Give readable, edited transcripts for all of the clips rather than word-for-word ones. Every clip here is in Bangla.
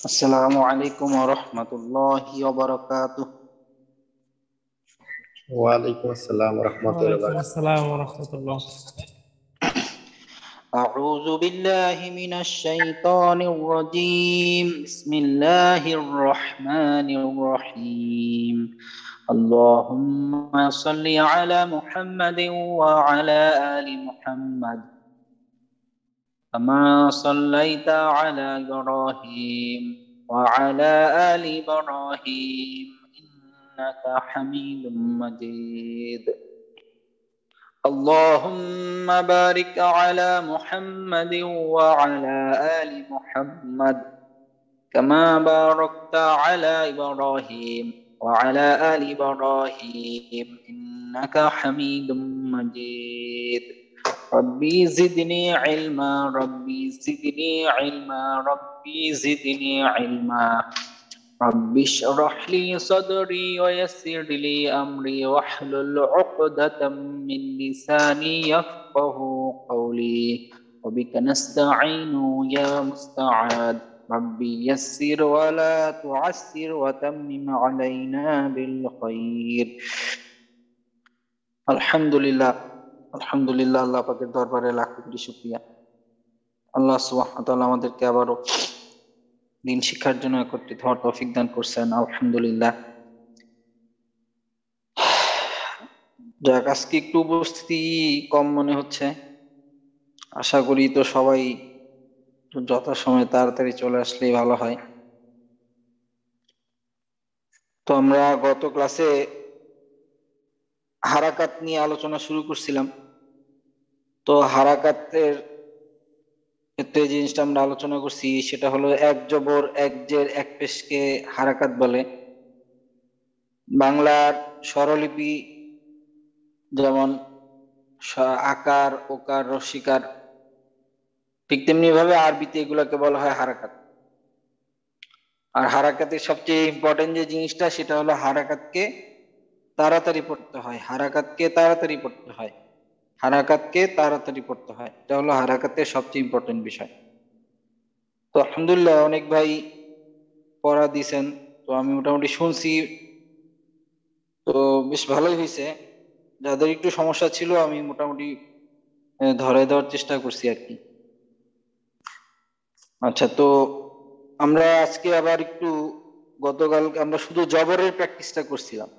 আসসালামু আলাইকুম ওয়া রাহমাতুল্লাহি ওয়া বারাকাতুহু। ওয়ালাইকুম আসসালাম ওয়া রাহমাতুল্লাহি ওয়া ওয়ালাইকুম বারাকাতুহু। আসসালাম ওয়া রাহমাতুল্লাহ। আউযু বিল্লাহি মিনাশ শাইতানির রাজীম। বিসমিল্লাহির রহমানির রহিম। আল্লাহুম্মা সাল্লি আলা মুহাম্মাদিন ওয়া আলা আলি মুহাম্মাদ কামা সাল্লাইতা আলা ইব্রাহিম ওয়া আলা আলি ইব্রাহিম ইন্নাকা হামিদুম মাজিদ। اللهم بارك على محمد وعلى آل محمد كما باركت على إبراهيم وعلى آل إبراهيم إنك حميد مجيد. ربي زدني علما ربي زدني علما ربي زدني علما. رب اشرح لي صدري ويسر لي أمري واحلل عقدة من لساني يفقه قولي وبك نستعين يا مستعان. ربي يسر ولا تعسر وتمم علينا بالخير. আলহামদুলিল্লাহ আলহামদুলিল্লাহ, আল্লাহ পাকের দরবারে লাখ কোটি শুকরিয়া। আল্লাহ সুবহানাহু ওয়া তাআলা আমাদেরকে আবারও দিন শিক্ষার জন্য একত্রিত হওয়ার তৌফিক দান করছেন, আলহামদুলিল্লাহ। যাক, আজকে একটু উপস্থিতি কম মনে হচ্ছে। আশা করি তো সবাই যথাসময়ে তাড়াতাড়ি চলে আসলেই ভালো হয়। তো আমরা গত ক্লাসে হারাকাত নিয়ে আলোচনা শুরু করছিলাম। তো হারাকাতের ক্ষেত্রে যে জিনিসটা আমরা আলোচনা করছি সেটা হলো এক জবর এক জের এক পেশকে হারাকাত বলে। বাংলার স্বরলিপি যেমন আকার, ওকার, রসিকার, ঠিক তেমনি ভাবে আরবিতে এগুলাকে বলা হয় হারাকাত। আর হারাকাতের সবচেয়ে ইম্পর্টেন্ট যে জিনিসটা সেটা হলো হারাকাতকে তাড়াতাড়ি পড়তে হয়, হারাকাতকে তাড়াতাড়ি পড়তে হয়, হারাকাতকে তাড়াতাড়ি পড়তে হয়। এটা হলো হারাকাতের সবচেয়ে ইম্পর্টেন্ট বিষয়। তো আলহামদুলিল্লাহ অনেক ভাই পড়া দিছেন, তো আমি মোটামুটি শুনছি, তো বেশ ভালোই হয়েছে। যাদের একটু সমস্যা ছিল আমি মোটামুটি ধরে দেওয়ার চেষ্টা করছি আর কি। আচ্ছা, তো আমরা আজকে আবার একটু, গতকাল আমরা শুধু জবরের প্র্যাকটিসটা করছিলাম,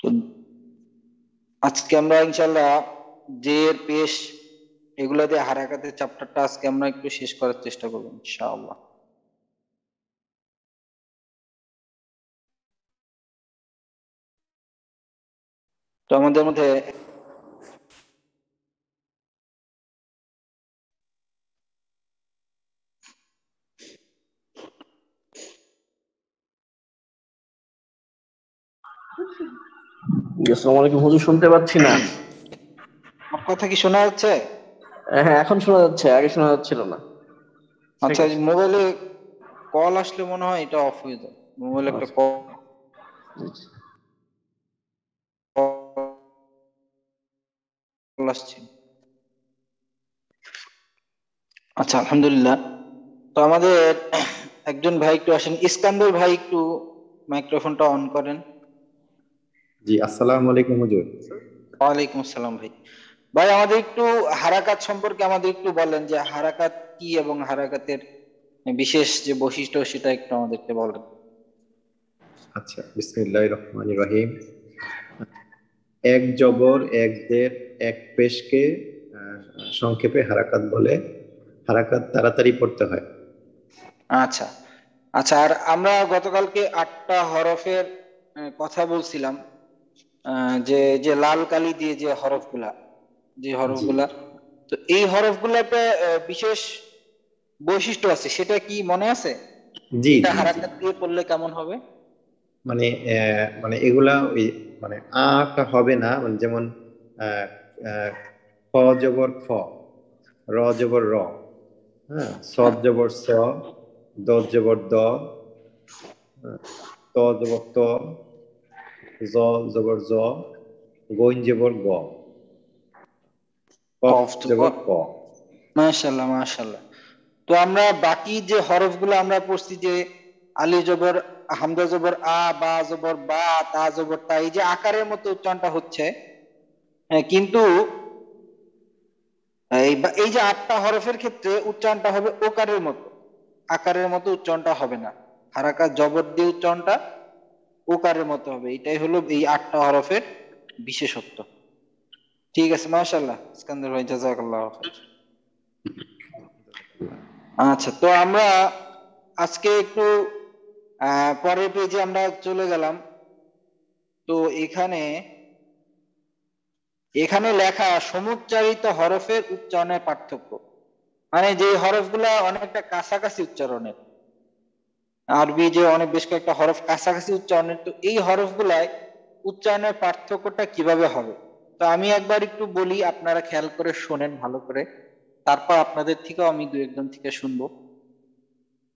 তো আজকে আমরা ইনশাল্লাহ জের, পেশ এগুলা দিয়ে হারাকাতের চ্যাপ্টারটা আজকে আমরা একটু শেষ করার চেষ্টা করবো ইনশাআল্লাহ। তো আমাদের মধ্যে আসসালামু আলাইকুম হুজুর, শুনতে পাচ্ছি না। আমার কথা কি শোনা যাচ্ছে? হ্যাঁ, এখন শোনা যাচ্ছে, আগে শোনা যাচ্ছিল না। আচ্ছা, মোবাইলে কল আসলে মনে হয় এটা অফ হয়ে যায়। মোবাইলে একটা কল আসছে। আচ্ছা, আলহামদুলিল্লাহ। তো আমাদের একজন ভাই একটু আসেন, ইস্কান্দর ভাই, একটু মাইক্রোফোনটা অন করেন। জি, আসসালামু আলাইকুম হুজুর। ওয়ালাইকুম আসসালাম। ভাই ভাই আমাদের একটু হারাকাত সম্পর্কে আমাদের একটু বলেন, যে হারাকাত কি এবং হারাকাতের বিশেষ যে বৈশিষ্ট্য সেটা একটু আমাদেরকে বলেন। আচ্ছা, বিসমিল্লাহির রহমানির রহিম। এক জবর এক জের এক পেশকে সংক্ষেপে হারাকাত বলে। হারাকাত তাড়াতাড়ি পড়তে হয়। আচ্ছা আচ্ছা, আর আমরা গতকালকে 8টা হরফের কথা বলছিলাম, যে যে লাল কালি দিয়ে যে হরফগুলা, যে হরফগুলা, তো এই হরফগুলাতে বিশেষ বৈশিষ্ট্য আছে, সেটা কি মনে আছে? জি এটা জি জি। হারাকাত দিয়ে পড়লে কেমন হবে? মানে মানে এগুলা ওই মানে আটা হবে না, মানে যেমন আহ, আহ, খ জবর খ, র জবর র, হ্যাঁ, সদ জবর স, দ জবর দ, ত জবর ত, জ জবর জ, গইন জবর গ, কফ কফ তো জবর ক। মাশাআল্লাহ মাশাআল্লাহ। তো আমরা বাকি যে হরফগুলো আমরা পড়ছি যে আলি জবর, হামজা জবর আ, বা জবর বা, তা জবর তা, এই যে আকারের মতো উচ্চারণটা হচ্ছে, কিন্তু এই যে 8টা হরফের ক্ষেত্রে উচ্চারণটা হবে ওকারের মতো, আকারের মতো উচ্চারণটা হবে না। হারাকাত জবর দিয়ে উচ্চারণটা ওকারের মতো হবে। এটাই হলো এই 8টা হরফের বিশেষত্ব। ঠিক আছে, মাশাআল্লাহ ইস্কান্দার ভাই, জাযাকাল্লাহ খাইর। আচ্ছা, তো আমরা আজকে একটু পরের পেজে আমরা চলে গেলাম। তো এখানে লেখা সমুচ্চারিত হরফের উচ্চারণের পার্থক্য, মানে যে হরফগুলা অনেকটা কাছাকাছি উচ্চারণের, আরবি যে অনেক বেশ কয়েকটা হরফ কাছাকাছি উচ্চারণের, তো এই হরফগুলায় উচ্চারণের পার্থক্যটা কিভাবে হবে। তো আমি একবার একটু বলি, আপনারা খেয়াল করে শোনেন ভালো করে, তারপর আপনাদের থেকেও আমি দু একজন থেকে শুনবো।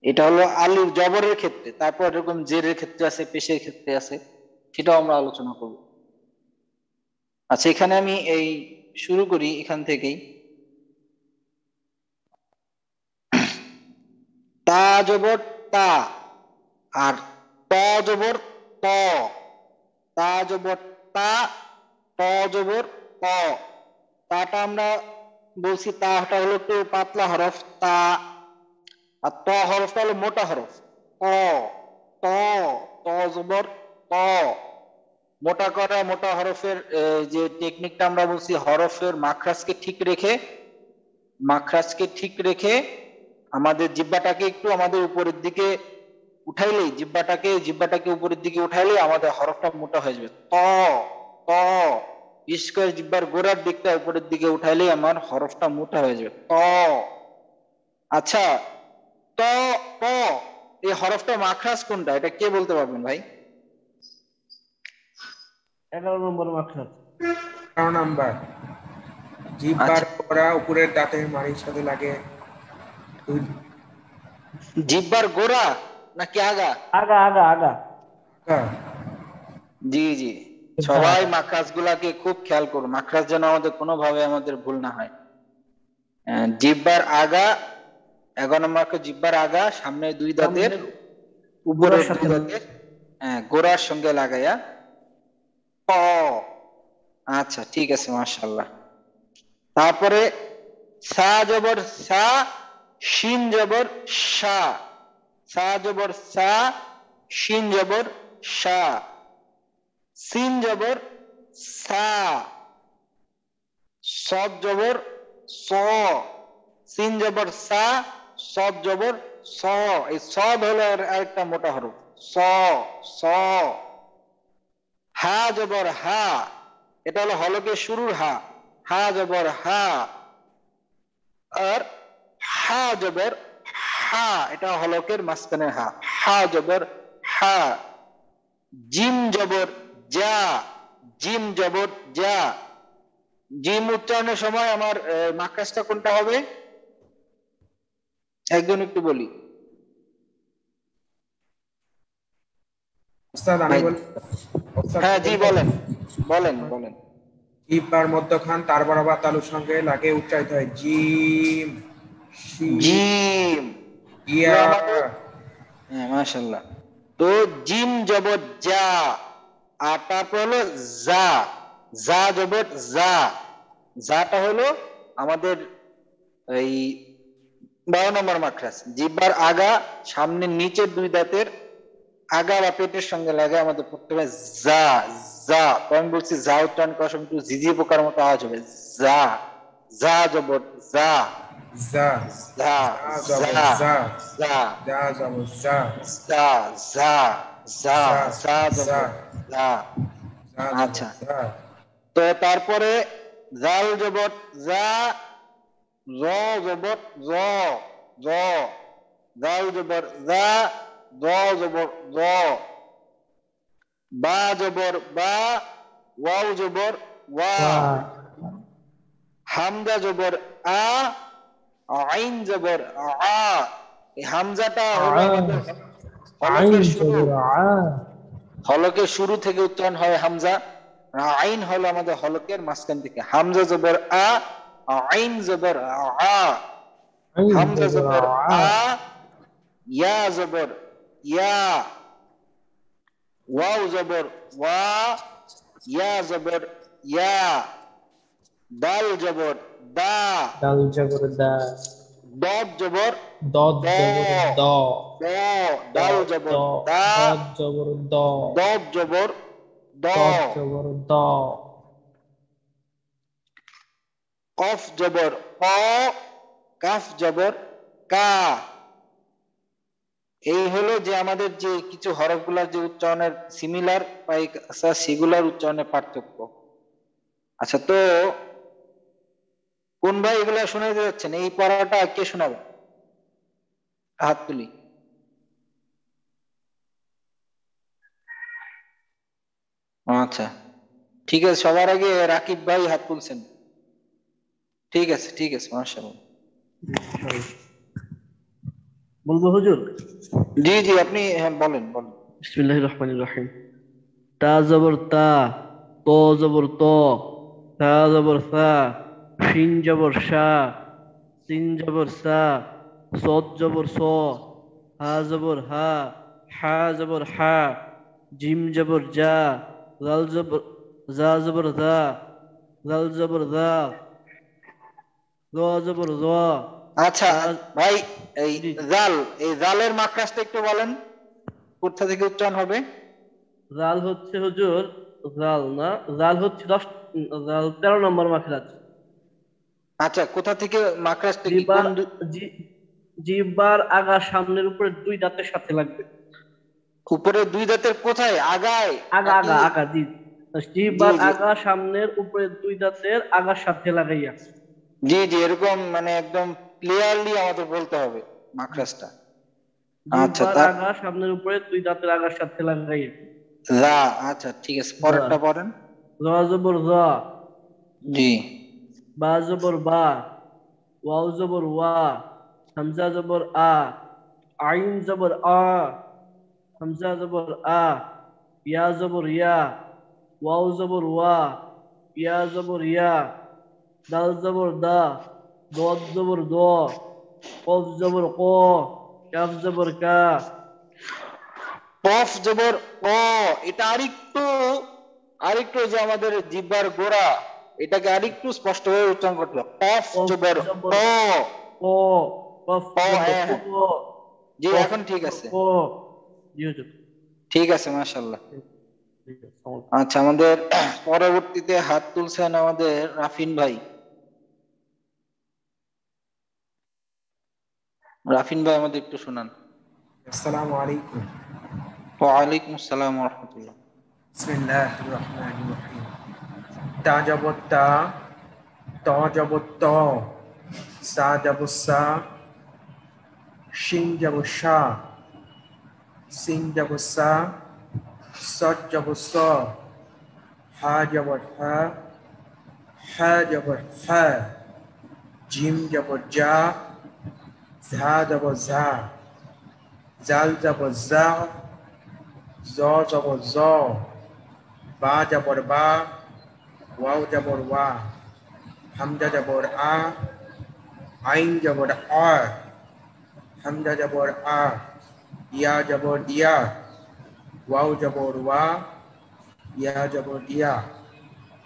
এটা হলো আলিফ জবরের ক্ষেত্রে, তারপর এরকম জেরের ক্ষেত্রে আছে, পেশের ক্ষেত্রে আছে, সেটাও আমরা আলোচনা করব। আচ্ছা, এখানে আমি এই শুরু করি এখান থেকেই। তা জবর তা, আর ত জবর ত, তা জবর তা, ত জবর ত। তাটা আমরা বলছি, তাটা হলো একটু পাতলা হরফ তা, আর ত হরফটা হলো মোটা হরফ ত, ত, ত জবর ত। মোটা করা মোটা হরফের যে টেকনিকটা আমরা বলছি, হরফের মাখরাজকে ঠিক রেখে আমাদের জিহ্বাটাকে একটু আমাদের উপরের দিকে উঠাইলেই, জিহ্বাটাকে উপরের দিকে উঠাইলেই আমাদের হরফটা মোটা হয়ে যাবে। ত, ত, বিশেষ করে জিহ্বার গোড়ার দিকটা উপরের দিকে উঠাইলেই আমার হরফটা মোটা হয়ে যাবে। ত। আচ্ছা, ত, ত, এই হরফটা মাখরাজ কোনটা, এটা কে বলতে পারবেন ভাই? 11 নম্বর মাখরাজ। 11 নাম্বার। জিহ্বার গোড়া উপরের দাঁতের মাড়ির সাথে লাগে। জিহ্বার গোড়া নাকি আগা? আগা আগা আগা। জি জি, সবাই মাখরাজ গুলাকে খুব খেয়াল করুন, মাখরাজ যেন আমাদের কোনোভাবে আমাদের ভুল না হয়। জিহ্বার আগা, 11 নম্বর জিহ্বার আগা, সামনে দুই দাঁতের উপরের দুই দাঁতের গোড়ার সঙ্গে লাগাইয়া প। আচ্ছা, ঠিক আছে, মাশাআল্লাহ। তারপরে সা জবর সা, শিন জবর সা, সা জবর সা, শিন জবর সা, সিন জবর সা, সদ জবর স, সিন জবর সা, সদ জবর স। এই সদ হলো আরেকটা মোটা হরফ স, স। হা জবর হা, এটা হলো হলকের শুরুর হা, হা জবর হা। আর হা জবর হা, এটা হলকের মাঝখানে হা, হা জবর হা। জিম জবর যা, জিম জবর যা। জিম উচ্চারণের সময় আমার মাখরাজটা কোনটা হবে, একজন একটু বলি। ওস্তাদ আমি বলি। হ্যাঁ জি, বলেন বলেন বলেন। জিহ্বার মধ্যখান তার বরাবর তালুর সঙ্গে লাগে উচ্চারিত হয় জিম, জিম। ইয়া। হ্যাঁ, মাশাআল্লাহ। তো জিম জবর যা, আর তারপর হলো যা, যা জবর যা। যাটা হলো আমাদের এই 12 নম্বর মাখরাজ, জিহ্বার আগা, সামনে নিচের দুই দাঁতের আগা বা পেটের সঙ্গে লাগে আমাদের পড়তে হবে যা, যা। তো আমি বলছি যা উচ্চারণ করার সময় একটু ঝিঝি পোকার মতো আওয়াজ হবে, যা, যা জবর যা, যা, যা, যা, যা, যা, যা, যা, যা, যা, যা, যা, যা যা, জবর যা। আচ্ছা, যা। তো তারপরে জাল জবর যা, জ জবর জ, জ, জাল জবর যা, জ জবর জ। বা জবর বা, ওয়াও জবর ওয়া। হামজা জবর আ, আইন জবর আ। এই হামজাটা হলো আমাদের হলকের শুরু থেকে উচ্চারণ হয় হামজা, আইন হলো আমাদের হলকের মাঝখান থেকে। হামজা জবর আ, আইন জবর আ। হামজা জবর আ, ইয়া জবর ইয়া, ওয়াও জবর ওয়া, ইয়া জবর ইয়া, দাল জবর দা, দাল জবর দা, দদ জবর দদ দ, জবর দ, দ, দাল জবর দা, দদ জবর দ, দদ জবর দ, দদ জবর দ, কফ জবর ক, কাফ জবর কা। এই হলো যে আমাদের যে কিছু হরফগুলার যে উচ্চারণের সিমিলার সেগুলার উচ্চারণের পার্থক্য। আচ্ছা, তো কোন ভাই এগুলা শোনাতে যাচ্ছেন? এই পড়াটা কে শোনাবে? হাত তুলি। আচ্ছা, ঠিক আছে, সবার আগে রাকিব ভাই হাত তুলছেন। ঠিক আছে, ঠিক আছে, মাশাআল্লাহ। বলবো হুজুর? জি জি, আপনি হ্যাঁ বলেন বলেন। বিসমিল্লাহির রহমানির রহিম। তা জবর তা, ত জবর ত, সা জবর সা, শিন জবর শা, সিন জবর সা, সদ জবর স, হা জবর হা, হা জবর হা, জিম জবর জা, জাল জবর জা জবর জা, জাল জবর জা, জ জবর জ, আচ্ছা ভাই, এই জি। জাল, এই জালের মাখরাজটা একটু বলেন, কোথা থেকে উচ্চারণ হবে? জাল হচ্ছে হুজুর, জাল না, জাল হচ্ছে 13 নম্বর মাখরাজ। আচ্ছা, কোথা থেকে মাখরাজটা কি জিহ্বার কোন জিহ্বার আগা সামনের উপরে 2 দাঁতের সাথে লাগবে। উপরে 2 দাঁতের কোথায়? আগায় আগা নাকি? আগা আগা জি, জি জিহ্বার জি আগা সামনের উপরে 2 দাঁতের আগার সাথে লাগাইয়া। জি জি, এরকম মানে একদম ক্লিয়ারলি আমাদের বলতে হবে মাখরাজটা। আচ্ছা, জিহ্বার তার আগা সামনের উপরে 2 দাঁতের আগার সাথে লাগাইয়া। রা, আচ্ছা ঠিক আছে, যা, পরেরটা পড়েন। জ জবর জ, জি, বা জবর বা, ওয়াও জবর ওয়া, হামজা জবর আ, আইন জবর আ, হামজা জবর আ, ইয়া জবর ইয়া, ওয়াও জবর ওয়া, ইয়া জবর ইয়া, দাল জবর দা, দদ জবর দ, কফ জবর ক, কাফ জবর কা। কফ জবর ক, এটা আরেকটু আরেকটু যে আমাদের জিহ্বার গোড়া, এটাকে আরেকটু স্পষ্টভাবে উচ্চারণ করতে হবে। কফ কফ জবর জবর ক, ক, কফ ক, জবর হ্যাঁ ক, হ্যাঁ, জি কফ এখন ঠিক জবর আছে, ক। জি হুজুর। ঠিক আছে, মাশাআল্লাহ। ঠিক আছে। আচ্ছা, আমাদের পরবর্তীতে হাত তুলছেন আমাদের রাফিন ভাই। রাফিন ভাই আমাদের একটু শোনান। আসসালামু আলাইকুম। ওয়ালাইকুম আসসালাম ওয়া রাহমাতুল্লাহ। বিসমিল্লাহির রহমানির রহিম। তা জবর তা, ত জবর ত, সা জবর সা, শিন জবর শা, সিন জবর সা, সদ জবর স, হা জবর হা, হা জবর হা, জিম জবর জা, ঝা জবর ঝা, জাল জবর জা, জ জবর জ, বা জবর বা, ওয়াও জবর ওয়া, হামজা জবর আ, আইন জবর আ, হামজা জবর আ, ইয়া জবর ইয়া, ওয়াও জবর ওয়া, ইয়া জবর ইয়া,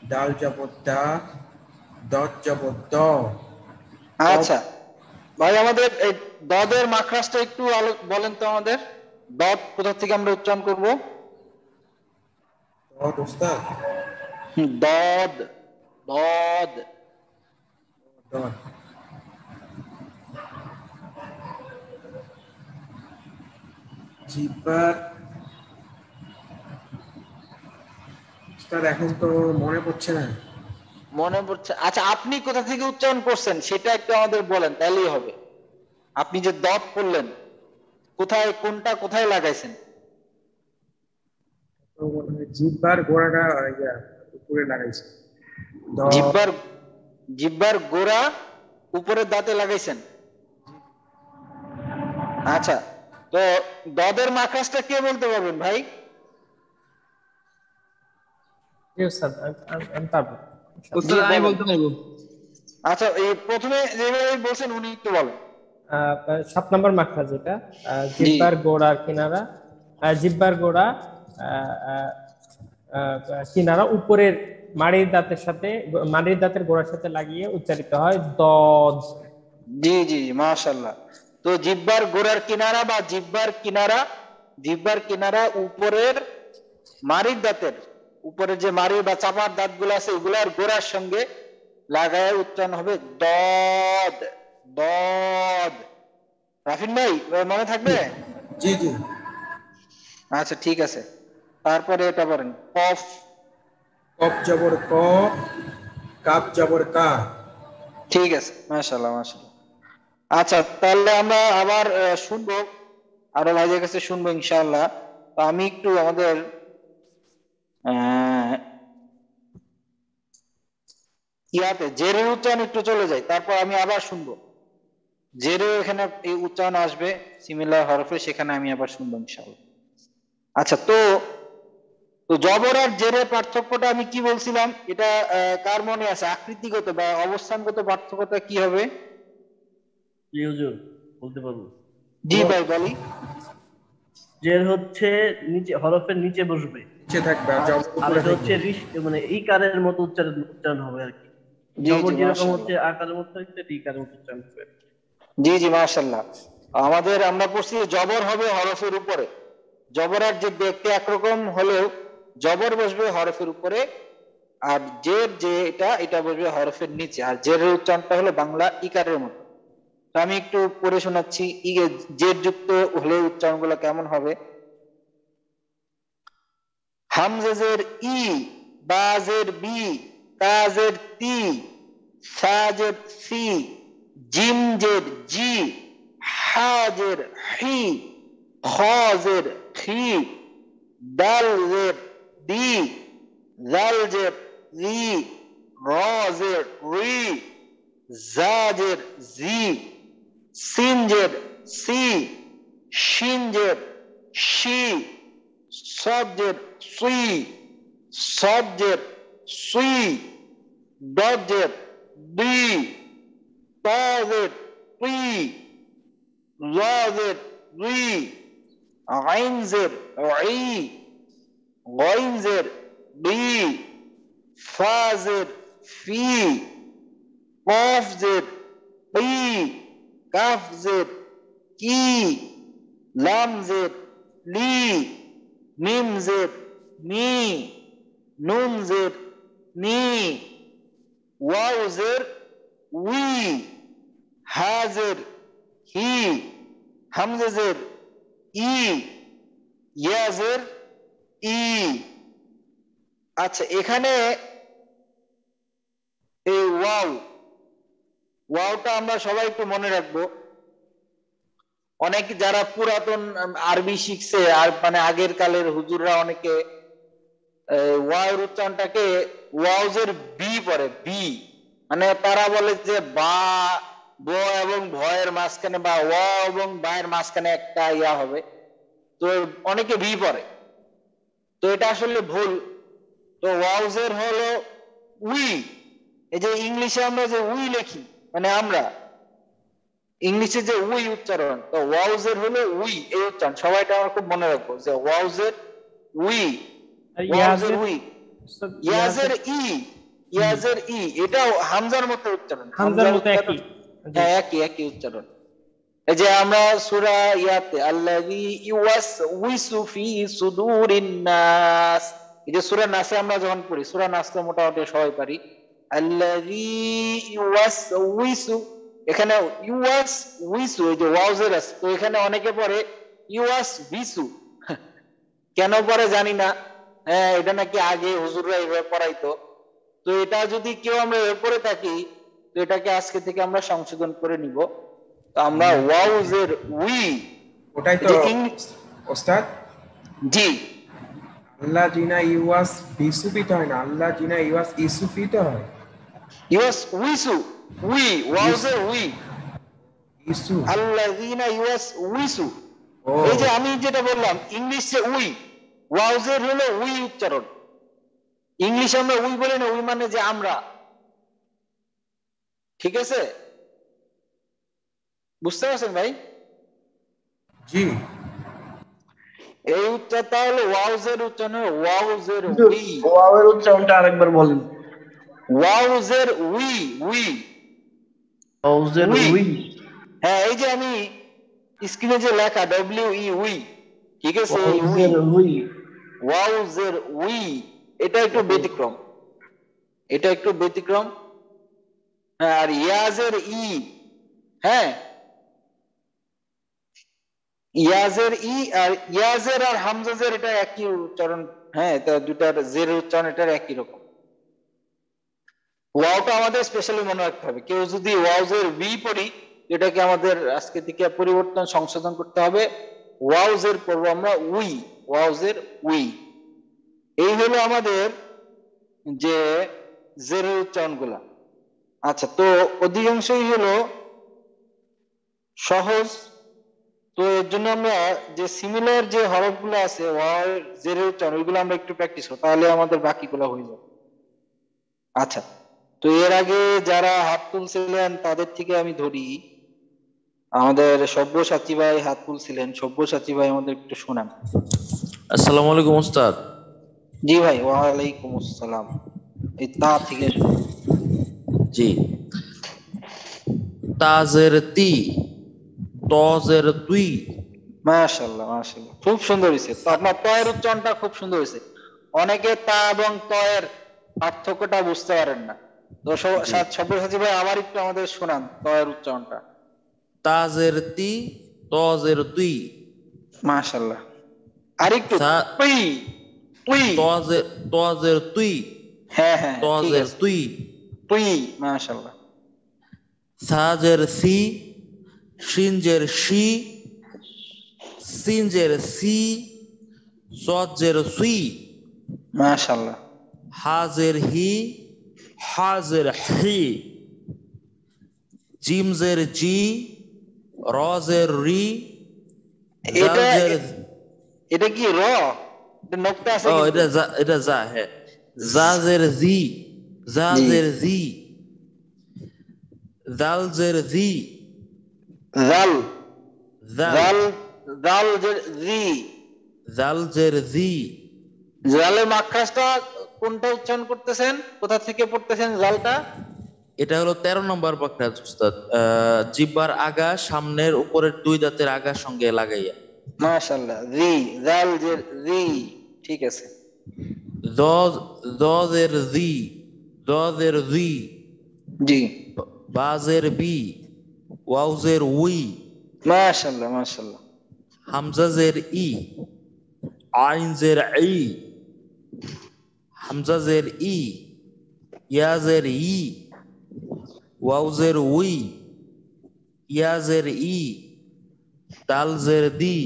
দাল জবর দা, দত জবর দ, কফ। আচ্ছা ভাই, আমাদের এই দদের মাখরাজটা একটু বলেন তো আমাদের। দদ কোথা থেকে আমরা উচ্চারণ করব? দত উস্তাদ, দদ, দদ। দত জিহ্বার উস্তাদ এখন তো মনে পড়ছে না। মনে পড়ছে? আচ্ছা, আপনি কোথা থেকে উচ্চারণ করছেন সেটা একটু আমাদের বলেন, তাহলেই হবে। আপনি যে দদ পড়লেন, কোথায়, কোনটা কোথায় লাগাইছেন? তো মনে হয় জিহ্বার গোড়াটা ইয়া উপরে লাগাইছে। দ জিহ্বার জিহ্বার গোড়া উপরের দাঁতে লাগাইছেন। আচ্ছা, তো দদের মাখরাজটা কে বলতে পারবেন ভাই? জি উস্তাদ, আমি পারবো। জি উস্তাদ আমি বলেন। বলতে পারবো। আচ্ছা, এই প্রথমে যেভাবে বলছেন উনি একটু বলেন। 7 নম্বর মাখরাজ এটা। জিহ্বার গোড়া কিনারা, জিহ্বার গোড়া কিনারা উপরের মাড়ির দাঁতের সাথে, মাড়ির দাঁতের গোড়ার সাথে লাগিয়ে উচ্চারিত হয় দদ। জি জি জি, মাশাআল্লাহ। তো জিহ্বার গোড়ার কিনারা বা জিহ্বার কিনারা উপরের মাড়ির দাঁতের উপরে যে মাড়ি বা চাপার দাঁতগুলো আছে এগুলার গোড়ার সঙ্গে লাগায় উচ্চারণ হবে দদ দদ। রাফিন ভাই মনে থাকবে? জি জি। আচ্ছা ঠিক আছে, তারপরে এটা বলেন কফ। কফ জবর ক, কাপ জবর কা। ঠিক আছে, মাশাআল্লাহ মাশাআল্লাহ। আচ্ছা তাহলে আমরা আবার শুনবো, আরো ভাইদের কাছে শুনবো ইনশাআল্লাহ। তো আমি একটু আমাদের ইয়াতে জেরের উচ্চারণ একটু চলে যাই, তারপর আমি আবার শুনবো। জেরে এখানে এই উচ্চারণ আসবে সিমিলার হরফে, সেখানে আমি আবার শুনবো ইনশাআল্লাহ। আচ্ছা, তো তো জবর আর জেরের পার্থক্যটা আমি কি বলছিলাম, এটা কার মনে আছে? আকৃতিগত বা অবস্থানগত পার্থক্যটা কি হবে? জি হুজুর, বলতে পারবো। জি ভাই বলি। জের হচ্ছে নিচে, হরফের নিচে বসবে, নিচে থাকবে আর জবর আর উপরে এটা হচ্ছে থাকবে। মানে ইকারের মতো উচ্চারণ হবে আর কি। জি জবর জি যেরকম হচ্ছে মাশাআল্লাহ। আকারের মতো হচ্ছে, ইকারের মতো উচ্চারণ হবে। জি জি মাশাআল্লাহ। আমরা পড়ছি জবর হবে হরফের উপরে, জবর আর জের দেখতে একরকম হলেও জবর বসবে হরফের উপরে, আর জের যে এটা বসবে হরফের নিচে, আর জেরের উচ্চারণটা হলো বাংলা ইকারের মতো। তো আমি একটু পড়ে শোনাচ্ছি জের যুক্ত হলে উচ্চারণগুলো কেমন হবে। হামজাজের ই, বাজের বি, তাজের তি, সাজের সি, জিমজের জি, হাজের হি, খজের খি, দালজের দি, জালজের জি, রজের রি, জাজের জি, সিনজের সি, শিনজের শি, সবজের সুই, সবজের সুই, দজের দি, তজের তুই, লজের রি, আইনজের ই, গইনজের বি, ফাজের ফি, কফজের কি, কাফজের কি, লামজের লি, মিমজের মি, নুনজের নি, ওয়াউজের উই, হাজের হি, হামজাজের ই, ইয়াজের ই। আচ্ছা, এখানে এই ওয়াওটা আমরা সবাই একটু মনে রাখবো। অনেক যারা পুরাতন আরবি শিখছে, আর মানে আগের কালের হুজুররা অনেকে ওয়াওর উচ্চারণটাকে ওয়াউজের বি পড়ে, বি, মানে তারা বলে যে বা, ব এবং ভয়ের মাঝখানে বা ওয়া এবং বায়ের মাঝখানে একটা ইয়া হবে, তো অনেকে ভি পড়ে, তো এটা আসলে ভুল। তো ওয়াউজের হলো উই। এই যে ইংলিশে আমরা যে উই লিখি, মানে আমরা ইংলিশে যে উই উচ্চারণ, তো ওয়াউজের হলো উই, এই উচ্চারণ সবাইটা আমরা খুব মনে রাখবো যে ওয়াউজের উই, আর ওয়াউজের ইয়াজের, উই। উস্তাদ, ইয়াজের ই, ইয়াজের ই, এটাও হামজার মতো উচ্চারণ, হামজার হামজার মতো উচ্চারণ, একই। জি। হ্যাঁ একই একই উচ্চারণ। এই যে আমরা সূরা ইয়াতে আল্লাযী ইউওয়াসউইসু ফি সুদুরিন নাস, এই যে সূরা নাসে আমরা যখন পড়ি, সূরা নাস তো মোটামুটি সবাই পারি, আল্লাযী ইউওয়াসউইসু, এখানে ইউওয়াসউইসু, এই যে ওয়াউজের আছে, তো এখানে অনেকে পড়ে ইউওয়াসবিসু, কেন পড়ে জানি না। হ্যাঁ, এটা নাকি আগে হুজুররা এইভাবে পড়াইতো, তো এটা যদি কেউ আমরা এভাবে পড়ে থাকি, তো এটাকে আজকে থেকে আমরা সংশোধন করে নিব। তো আমরা ওয়াউজের উই, ওটাই তো যে ইংলিশ। ওস্তাদ। জি, আল্লাহ জিনা ইউয়াস বিসুফিত হয় না, আল্লাহ জিনা ইউয়াস ইসুফিত হয়। ইউএস উইসু, উই, ওয়াউজের উই, ইসু। আল্লাযীনা ইউএস উইসু। ও এই যে আমি যেটা বললাম ইংলিশে উই, ওয়াউজের হলো উই উচ্চারণ। ইংলিশে আমরা উই বলি না, উই মানে যে আমরা, ঠিক আছে। বুঝতে পারছেন ভাই? জি এই উচ্চারণটা হলো ওয়াউজের উচ্চারণ, ওয়াউজের উই, ওয়াওয়ের উচ্চারণটা আরেকবার বলেন। ওয়াউজের উই, উই, ওয়াউজের উই। উই, হ্যাঁ, এই যে আমি স্ক্রিনে যে লেখা ডব্লিউ ই উই, ঠিক আছে, এই উই, ওয়াউজের উই, ওয়াউজের উই, এটা একটু ব্যতিক্রম, এটা একটু ব্যতিক্রম। হ্যাঁ, আর ইয়াজের ই, হ্যাঁ, ইয়াজের ই আর ইয়াজের আর হামজাজের এটা একই উচ্চারণ। হ্যাঁ, এটা দুটার জের উচ্চারণ এটার একই রকম। ওয়াওটা আমাদের স্পেশালি মনে রাখতে হবে। কেউ যদি ওয়াউজের ভি পড়ি, এটাকে আমাদের আজকে থেকে পরিবর্তন সংশোধন করতে হবে, ওয়াউজের পড়বো আমরা উই, ওয়াউজের উই। এই হলো আমাদের যে জেরের উচ্চারণ গুলা। আচ্ছা, তো অধিকাংশই হলো সহজ। তো এর জন্য আমরা যে সিমিলার যে হরফগুলো আছে ওয়াও জেরের উচ্চারণ, ওইগুলো আমরা একটু প্র্যাকটিস করব, তাহলে আমাদের বাকিগুলো হয়ে যাবে। আচ্ছা, তো এর আগে যারা হাত তুলছিলেন তাদের থেকে আমি ধরি, আমাদের সব্যসাচী ভাই হাত তুলছিলেন। সব্যসাচী ভাই আমাদের একটু শোনান। আসসালামু আলাইকুম ওস্তাদ। জি ভাই, ওয়ালাইকুম আসসালাম। এই তা থেকে শুনুন। জি, তাজের তি, তজের তুই। মাশাআল্লাহ, মাশাআল্লাহ, খুব সুন্দর হয়েছে। তো আপনার তয়ের উচ্চারণটা খুব সুন্দর হয়েছে। অনেকে তা এবং তয়ের পার্থক্যটা বুঝতে পারেন না। তো সব্যসাচী ভাই আবার একটু আমাদের শোনান তয়ের উচ্চারণটা। তাজের তি, তজের তুই। মাশাআল্লাহ, আর একটু সা- তুই, তুই, তজের তজের তুই, হ্যাঁ হ্যাঁ হ্যাঁ, ঠিক তজের আছে, তুই। তুই, মাশাআল্লাহ। সাজের সি, সিনজের সি, সিনজের সি, সজের সুই। মাশাআল্লাহ, হাজের হি, হাজের হি। জিমজের জি, রজের রি, এটা জালজের। এটা কি র? এটা নোক্তা আছে ও কিন্তু। এটা যা, হ্যাঁ। জাজের জি, জি, জাজের জি। জালজের জি, জাল, জাল, জাল, জাল যে জি। জালজের জি। জালের মাখরাজটা কোনটা উচ্চারণ করতেছেন, কোথা থেকে পড়তেছেন জালটা? এটা হলো 13 নম্বর পাখরাজ উস্তাদ। জিহ্বার আগা সামনের উপরের দুই দাঁতের আগার সঙ্গে লাগাইয়া। মাশাআল্লাহ, জি, জাল যে জি, ঠিক আছে। জজ, জজের জি, জজের জি। জি, বাজের বি, ওয়াউজের উই। মাশাআল্লাহ, মাশাআল্লাহ, হামজাজের ই, আইনজের ই। হামজাজের ই, ইয়াজের ই, ওয়াউজের উই, ইয়াজের ই। দালজের দি,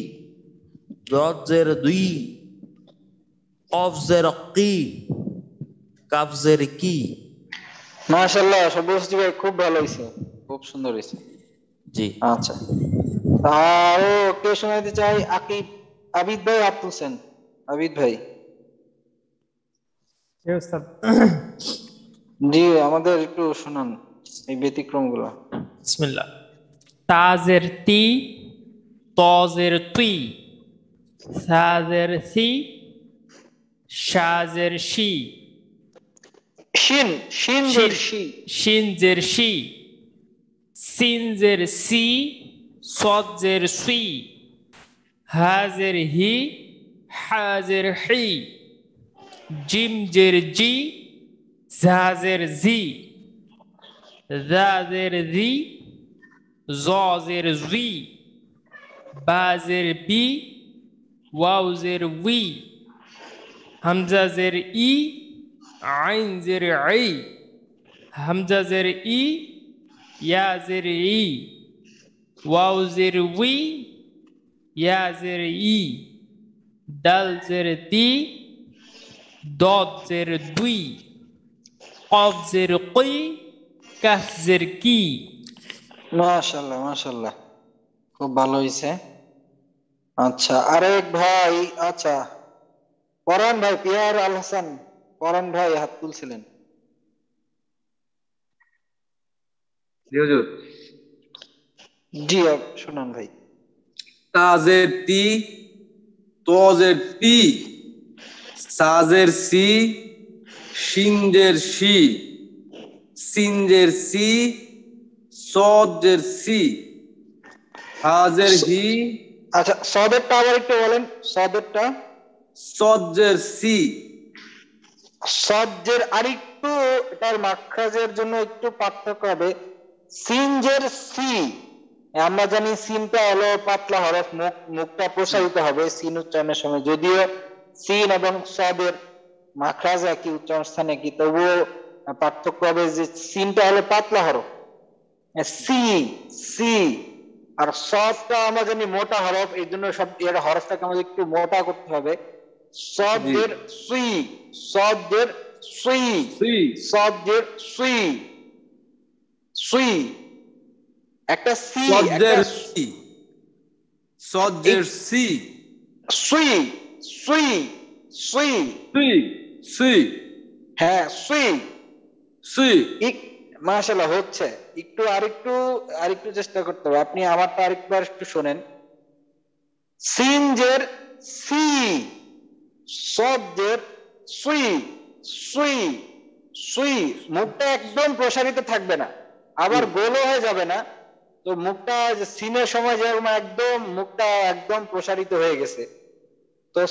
দজের দুই, কফজের কি, কাফজের কি। মাশাআল্লাহ। সব্যসাচী ভাই খুব ভালো হয়েছে, খুব সুন্দর হয়েছে। জি, আচ্ছা, আরো কে শোনাইতে চাই? আকিব, আবিদ ভাই হাত তুলছেন। আবিদ ভাই, জি উস্তাদ। জি, আমাদের একটু শোনান এই ব্যতিক্রম গুলো। বিসমিল্লাহ। তাজের তি, তজের তুই, সাজের সি, শাজের শি, শিন, শিন জের শিন, শি, শিনজের শি, সিনজের সি, সজের সুই, হাজের হি, হাজের হি, জিমজের জি, জাজের জি, জাজের জি, জজের জি, বাজের বি, ওয়াউজের উই, হামজাজের ই, আইনজের আই, হামজাজের ই, ইয়াজের ই, ওয়াউজের উই, ইয়াজের ই, দালজের দি, দজের দুই, কফজের কুই, কাফজের কি। মাশাআল্লাহ, মাশাআল্লাহ, খুব ভালো হয়েছে। আচ্ছা, আরেক ভাই, আচ্ছা, পরান ভাই, পিয়ার আল হাসান, পরান ভাই হাত তুলছিলেন। জি হুজুর। জি শুনান ভাই। তাজের তি, তজের তি, সাজের সি, শিনজের শি, সিনজের সি, সজের সি, হাজের হি, আচ্ছা সদেরটা আবার একটু বলেন, সদেরটা। সজের সি। সজ্জের আরেকটু এটার মাখরাজের জন্য একটু পার্থক্য হবে। সিনজের সি, আমরা জানি সিনটা হলো পাতলা হরফ, মুখটা প্রসারিত হবে সিন উচ্চারণের সময়, যদিও সিন এবং সদের মাখরাজ একই, উচ্চারণ স্থান একই, তবুও পার্থক্য হবে যে সিনটা হলো পাতলা হরফ, সি সি, আর সদটা আমরা জানি মোটা হরফ, এই জন্য সব এর হরফটাকে আমাদের একটু মোটা করতে হবে। সদের সুই, সদের সুই, সদের সুই, সুই, একটা সি, একটা সি, সজের সি, সুই, সুই, সুই, সি, সি, হ্যাঁ সুই, সি। মাশাআল্লাহ হচ্ছে। একটু আরেকটু চেষ্টা করতে হবে। আপনি আমারটা আরেকটু শোনেন। সিনজের সি, সদের সুই, সুই, সুই, মুখটা একদম প্রসারিত থাকবে না, আবার গোলও হয়ে যাবে না। তো মুখটা সিনের সময় যেরকম একদম মুখটা একদম প্রসারিত হয়ে গেছে, তো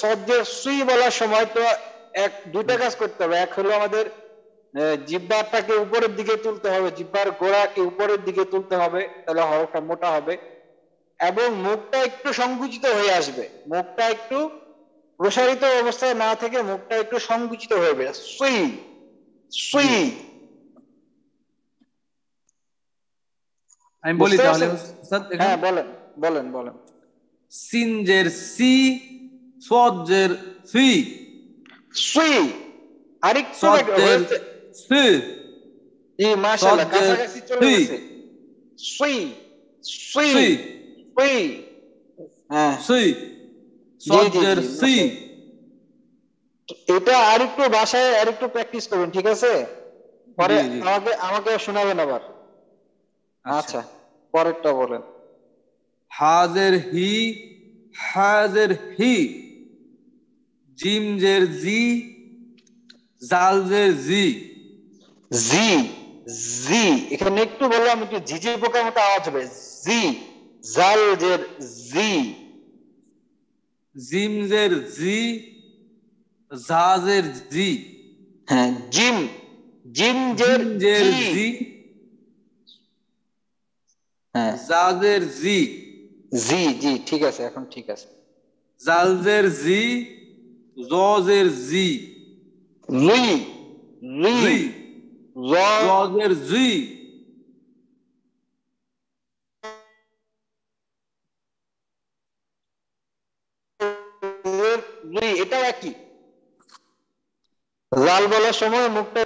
সদের সুই বলার সময় তো দুইটা কাজ করতে হবে। এক হলো আমাদের জিহ্বাটাকে উপরের দিকে তুলতে হবে, জিহ্বার গোড়াকে উপরের দিকে তুলতে হবে, তাহলে হরফটা মোটা হবে, এবং মুখটা একটু সংকুচিত হয়ে আসবে, মুখটা একটু প্রসারিত অবস্থায় না থেকে মুখটা একটু সংকুচিত হয়ে যাবে, সুই, সুই। আমি বলি তাহলে হ্যাঁ বলেন বলেন বলেন। সিনজের সি, সজের সি, সুই, আরেকটু সজের সি, জি মাশাআল্লাহ কাছাকাছি চলে গেছে। সুই, সুই, সুই, হ্যাঁ সি, সজের সি। এটা আরেকটু ভাষায় আরেকটু প্র্যাকটিস করবেন, ঠিক আছে? পরে আমাকে শোনাবেন আবার। আচ্ছা পরেরটা বলেন। হাজের হি, হাজের হি, জিমজের জি, জালজের জি, জি, জি, এখানে একটু বললাম একটু ঝিঝি পোকার মতো আওয়াজ হবে, জি, জালজের জি, জিমজের জি, জাজের জি, হ্যাঁ জিম, জিমজের জি, হ্যাঁ জাজের জি, জি, জি ঠিক আছে, এখন ঠিক আছে। জালজের জি, জজের জি, লুই, লুই, জজের জি, লুই, এটাও একই। লাল বলার সময় মুখটা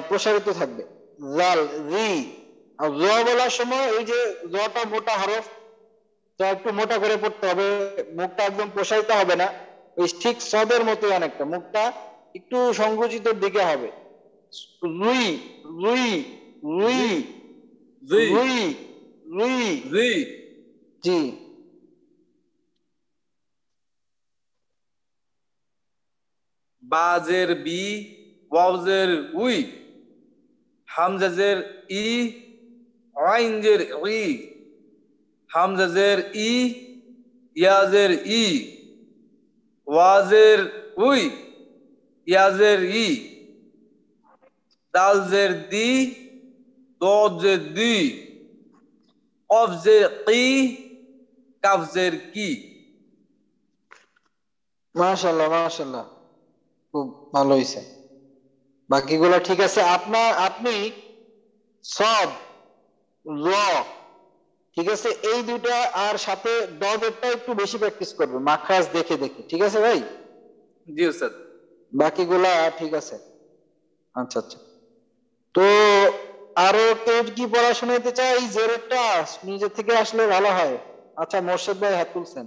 প্রসারিত থাকবে, লাল, রি। আর জ বলার সময় ওই যে জটা মোটা হরফ, তো একটু মোটা করে পড়তে হবে, মুখটা একদম প্রসারিত হবে না, ওই ঠিক সদের মতো অনেকটা, মুখটা একটু সংকুচিতের দিকে হবে। রুই, রুই, রুই, রুই, রুই, জি, জি। বাজের বি, ওয়াজের উই, হামজাজের ই, আইনজের ই, হামজাজের ই, ইয়াজের ই, ওয়াজের উই, ইয়াজের ই, দালজের দি, দজের দি, কফজের কি, কাফজের কি। মাশাআল্লাহ মাশাআল্লাহ, খুব ভালো হয়েছে, বাকিগুলো ঠিক আছে। আপনি সদ, র, ঠিক আছে, এই দুইটা আর সাথে ডগেরটা একটু বেশি প্র্যাকটিস করবে মাখরাজ দেখে দেখে, ঠিক আছে ভাই? জি স্যার। বাকিগুলা ঠিক আছে। আচ্ছা আচ্ছা, তো আরো কেউ কি পড়াশোনাতে চাই, জেরেরটা নিজে থেকে আসলে ভালো হয়। আচ্ছা মোর্শেদ ভাই হাত তুলছেন,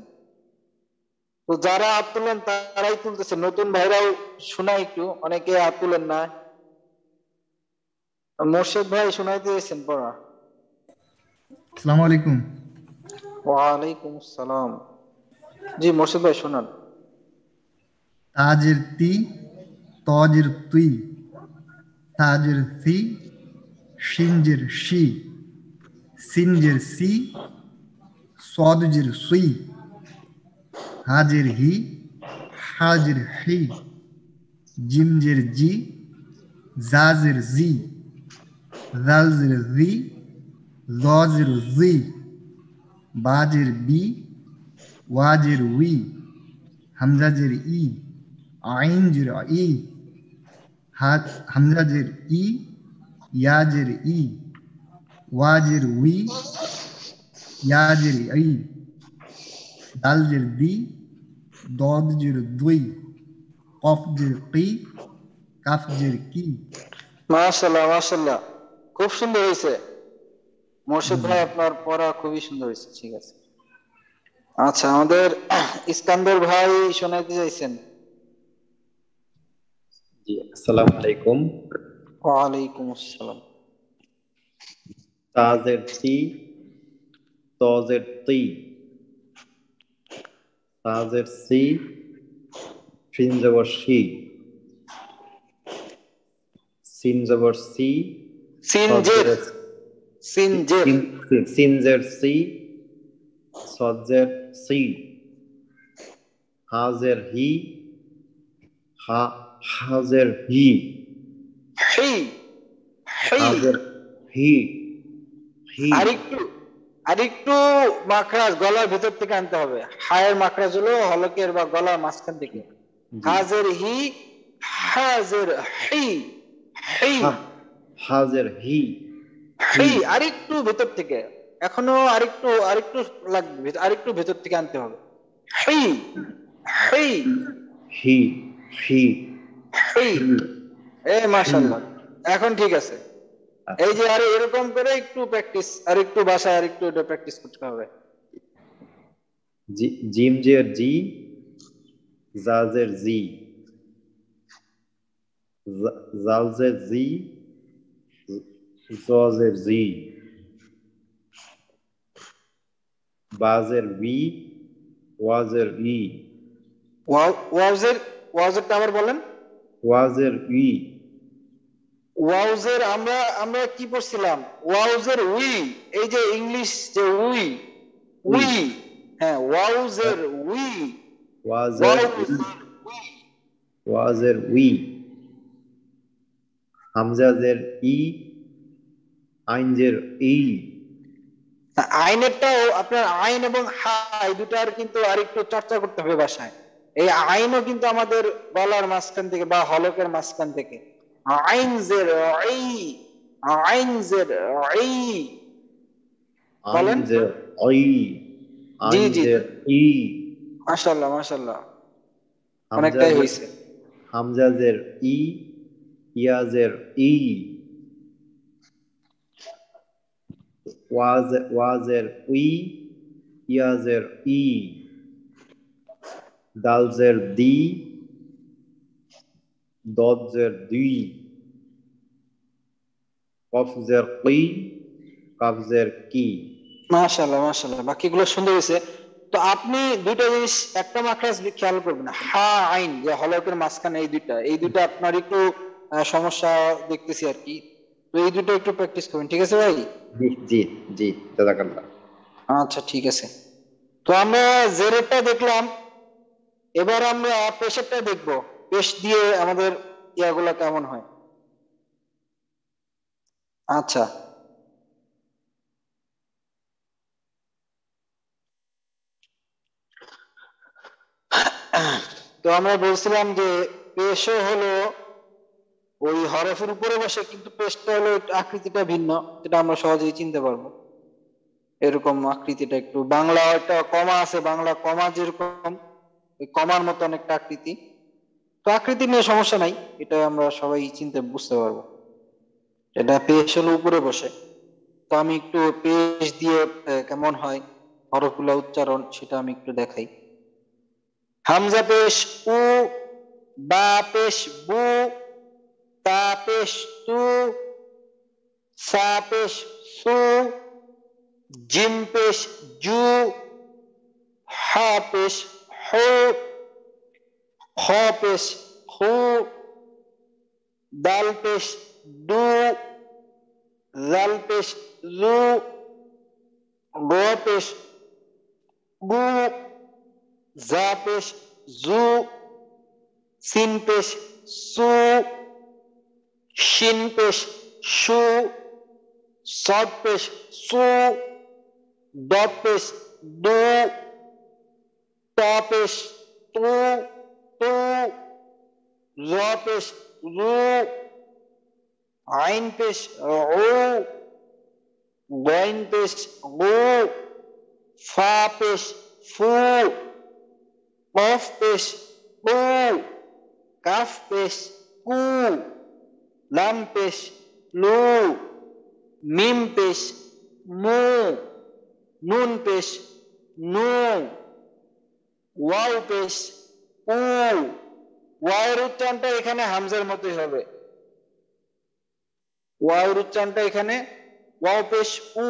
তো যারা হাত তুলেন তারাই তুলতেছে, নতুন ভাইরাও শোনাই একটু, অনেকে হাত তুলেন না। মোর্শেদ ভাই শোনাইতে দিয়েছেন পড়া। আসসালামু আলাইকুম। ওয়ালাইকুম আসসালাম। জি মোর্শেদ ভাই শোনান। তাজের তি, তজের তুই, তাজের সি, শিনজের শি, সিনজের সি, সদজের সুই, হাজের হি, হাজের হি, জিমজের জি, জাজের জি, জালজের জি, জজের জি, বাজের বি, ওয়াজের উই, হামজাজের ই, আইনজের ই, হামজাজের ই, ইয়াজের ই, ওয়াজের উই, ইয়াজের ই, দালজের দি, দদজের দুই, কফজের কি, কাফজের কি। মাশাআল্লাহ মাশাআল্লাহ, খুব সুন্দর হয়েছে মোর্শেদ ভাই, আপনার পড়া খুবই সুন্দর হয়েছে। ঠিক আছে, আচ্ছা আমাদের ইস্কান্দর ভাই শোনাইতে চাইছেন। জি, আসসালামু আলাইকুম। ওয়ালাইকুম আসসালাম। তাজের তি, তজের তি, তাজের সি, শিন জবর শি, সিন জবর সি, সিনজের, সজ্জের সিনজের, সিনজের সি, সজ্জের সি, হাজের হি, হাজের হি, হি, হি। হাজের হি, হি, আরেকটু আরেকটু মাখরাজ গলার ভেতর থেকে আনতে হবে। হায়ের মাখরাজ হলো হলকের বা গলার মাঝখান থেকে। হাজের হি, হাজের হি, হি, হাজের হি, হি। আরেকটু ভেতর থেকে, এখনো আরেকটু আরেকটু লাগবে, আরেকটু ভেতর থেকে আনতে হবে। হি, হি, হি, হি, হি। মাশাআল্লাহ, এখন ঠিক আছে। এই যে আরে এরকম করে একটু প্র্যাকটিস, আর একটু বাসায় আর একটু এটা প্র্যাকটিস করতে হবে। জিম জের জি, জাজের জি, জালজের জি, জজের জি, বাজের বি, ওয়াজের ই, ওয়াজেরটা আবার বলেন। ওয়াজের ই, ওয়াউজের আমরা আমরা কি পড়ছিলাম? ওয়াউজের উই, এই যে ইংলিশ যে উই, উই, হ্যাঁ ওয়াউজের উই, ওয়াজের ওয়াজের উই, হামজাজের ই, আইনজের ই। আইনেরটাও আপনার আইন এবং হা এই দুটার কিন্তু আরেকটু চর্চা করতে হবে বাসায়। এই আইনও কিন্তু আমাদের গলার মাঝখান থেকে বা হলকের মাঝখান থেকে। আইনজের ই, আইনজের ই বলেন। আইনজের ই, জি জি, আইনজের ই, মাশাআল্লাহ মাশাআল্লাহ, অনেকটাই হয়েছে। হামজাজের ই, ইয়াজের ই, ওয়াজের উই, ইয়াজের ই, দালজের দি, দজের দুই, কফজের কি, কাফজের কি। মাশাআল্লাহ মাশাআল্লাহ, বাকিগুলো সুন্দর হয়েছে। তো আপনি দুইটা জিনিস একটা মাত্রা খেয়াল করবেন, হা আইন যে হলকের মাঝখানে, এই দুইটা আপনার একটু সমস্যা দেখতেছি আর কি। তো এই দুটো একটু প্র্যাকটিস করবেন, ঠিক আছে ভাই? জি জি জি, জাযাকাল্লাহ। আচ্ছা ঠিক আছে। তো আমরা জেরেরটা দেখলাম, এবার আমরা পেশেরটা দেখবো। পেশ দিয়ে আমাদের ইয়াগুলা কেমন হয়। আচ্ছা, তো আমরা বলছিলাম যে পেশও হলো ওই হরফের উপরে বসে, কিন্তু পেশটা হলো একটু আকৃতিটা ভিন্ন, যেটা আমরা সহজেই চিনতে পারবো। এরকম আকৃতিটা একটু, বাংলা একটা কমা আছে, বাংলা কমা যেরকম ওই কমার মতো অনেকটা আকৃতি। তো আকৃতি নিয়ে সমস্যা নাই, এটা আমরা সবাই চিনতে বুঝতে পারবো। এটা পেশ হলো উপরে বসে। তো আমি একটু পেশ দিয়ে কেমন হয় হরফগুলা উচ্চারণ, সেটা আমি একটু দেখাই। হামজা পেশ উ, বা পেশ বু, তা পেশ তু, সা পেশ সু, জিম পেশ জু, হা পেশ হু, খ পেশ খু, দাল পেশ দু, জাল পেশ জু, র পেশ গু, জা পেশ জু, সিন পেশ সু, শিন পেশ শু, সদ পেশ সু, দ পেশ দু, ত পেশ তু তু, র পেশ রু, আইন পেশ উ, গইন পেশ গু, ফা পেশ ফু, কফ পেশ কু, কাফ পেশ কু, লাম পেশ লু, মিম পেশ মু, নুন পেশ নু, ওয়াও পেশ উ। ওয়াওয়ের উচ্চারণটা এখানে হামজার মতোই হবে। ওয়াওয়ের উচ্চারণটা এখানে ওয়াও পেশ উ।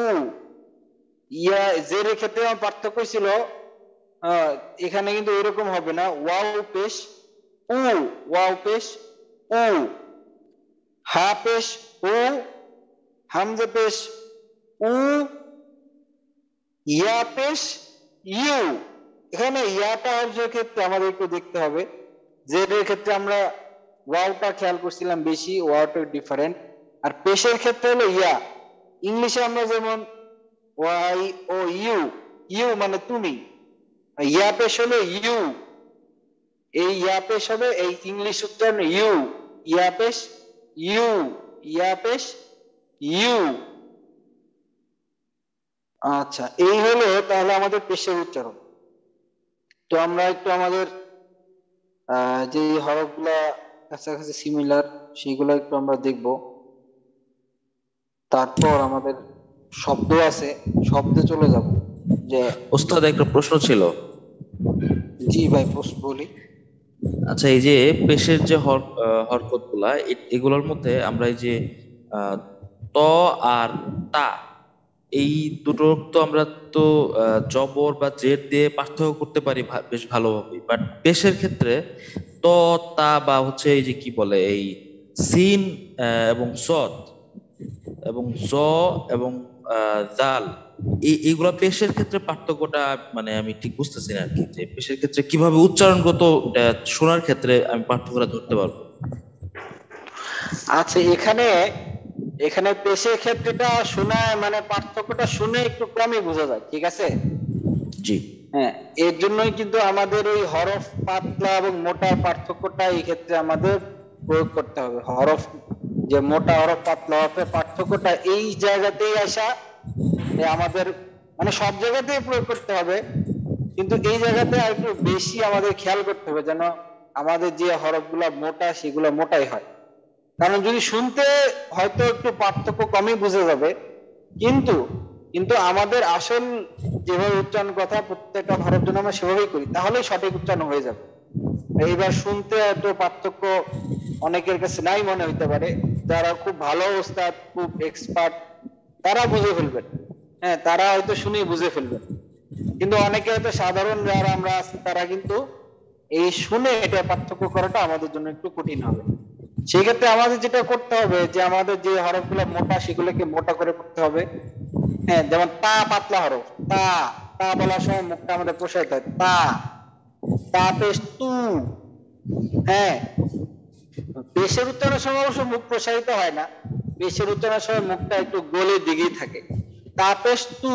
ইয়া জের ক্ষেত্রে আমার পার্থক্য ছিল, এখানে কিন্তু এরকম হবে না। ওয়াও পেশ উ, ওয়াও পেশ উ, হা পেশ উ, হামজা পেশ উ, ইয়া পেশ ইউ। এখানে ইয়াটা হর্জের ক্ষেত্রে আমাদের একটু দেখতে হবে। জের ক্ষেত্রে আমরা ওয়াওটা খেয়াল করছিলাম বেশি, ওয়াওটা ডিফারেন্ট। আর পেশের ক্ষেত্রে হলো ইয়া। ইংলিশে আমরা যেমন ওয়াই ও ইউ, ইউ মানে তুমি, ইয়া পেশ হলো ইউ, এই ইয়া পেশ হবে এই ইংলিশ উচ্চারণ ইউ, ইয়া পেশ ইউ, ইয়া পেশ ইউ। আচ্ছা, এই হলো তাহলে আমাদের পেশের উচ্চারণ। তো আমরা একটু আমাদের যে হরফগুলা কাছাকাছি সিমিলার সেগুলো একটু আমরা দেখব। তারপর আমাদের শব্দ আছে, শব্দে চলে যাব। যে ওস্তাদ একটা প্রশ্ন ছিল। জি ভাই, বলি। আচ্ছা, এই যে পেশের যে হরকত গুলা, এগুলোর মধ্যে আমরা এই যে ত আর তা, এই দুটো তো আমরা তো জবর বা জের দিয়ে পার্থক্য করতে পারি বেশ ভালোভাবে, বাট পেশের ক্ষেত্রে ত তা বা হচ্ছে এই যে কি বলে এই সিন এবং সদ এবং জ এবং জাল, এইগুলা পেশের ক্ষেত্রে পার্থক্যটা মানে আমি ঠিক বুঝতেছি না আর কি, যে পেশের ক্ষেত্রে কিভাবে উচ্চারণগত শোনার ক্ষেত্রে আমি পার্থক্যটা ধরতে পারবো। আচ্ছা, এখানে এখানে পেশের ক্ষেত্রেটা শোনা মানে পার্থক্যটা শুনে একটু কমই বোঝা যায়, ঠিক আছে? জি হ্যাঁ, এর জন্যই কিন্তু আমাদের ওই হরফ পাতলা এবং মোটার পার্থক্যটা এই ক্ষেত্রে আমাদের প্রয়োগ করতে হবে। হরফ যে মোটা হরফ পাতলা হরফের পার্থক্যটা এই জায়গাতেই আসা, আমাদের মানে সব জায়গাতেই প্রয়োগ করতে হবে, কিন্তু এই জায়গাতে আর একটু বেশি আমাদের খেয়াল করতে হবে যেন আমাদের যে হরফগুলা মোটা সেগুলো মোটাই হয়। কারণ যদি শুনতে হয়তো একটু পার্থক্য কমই বোঝা যাবে, কিন্তু কিন্তু আমাদের আসল যেভাবে উচ্চারণ কথা প্রত্যেকটা হরফ জন্য আমরা সেভাবেই করি, তাহলেই সঠিক উচ্চারণ হয়ে যাবে। এইবার শুনতে হয়তো পার্থক্য অনেকের কাছে নাই মনে হইতে পারে, যারা খুব ভালো ওস্তাদ, খুব এক্সপার্ট, তারা বুঝে ফেলবেন। হ্যাঁ, তারা হয়তো শুনেই বুঝে ফেলবেন, কিন্তু অনেকে হয়তো সাধারণ যারা আমরা আছি তারা কিন্তু এই শুনে এটা পার্থক্য করাটা আমাদের জন্য একটু কঠিন হবে। সেই ক্ষেত্রে আমাদের যেটা করতে হবে যে আমাদের যে হরফগুলো মোটা সেগুলোকে মোটা করে করতে হবে। হ্যাঁ, যেমন তা পাতলা হরফ, তা তা বলার সময় মুখটা আমাদের প্রসারিত হয়, তা তা পেশ তু। হ্যাঁ, পেশের উচ্চারণের সময় অবশ্য মুখ প্রসারিত হয় না, পেশের উচ্চারণের সময় মুখটা একটু গোলের দিকেই থাকে। তা পেশ তু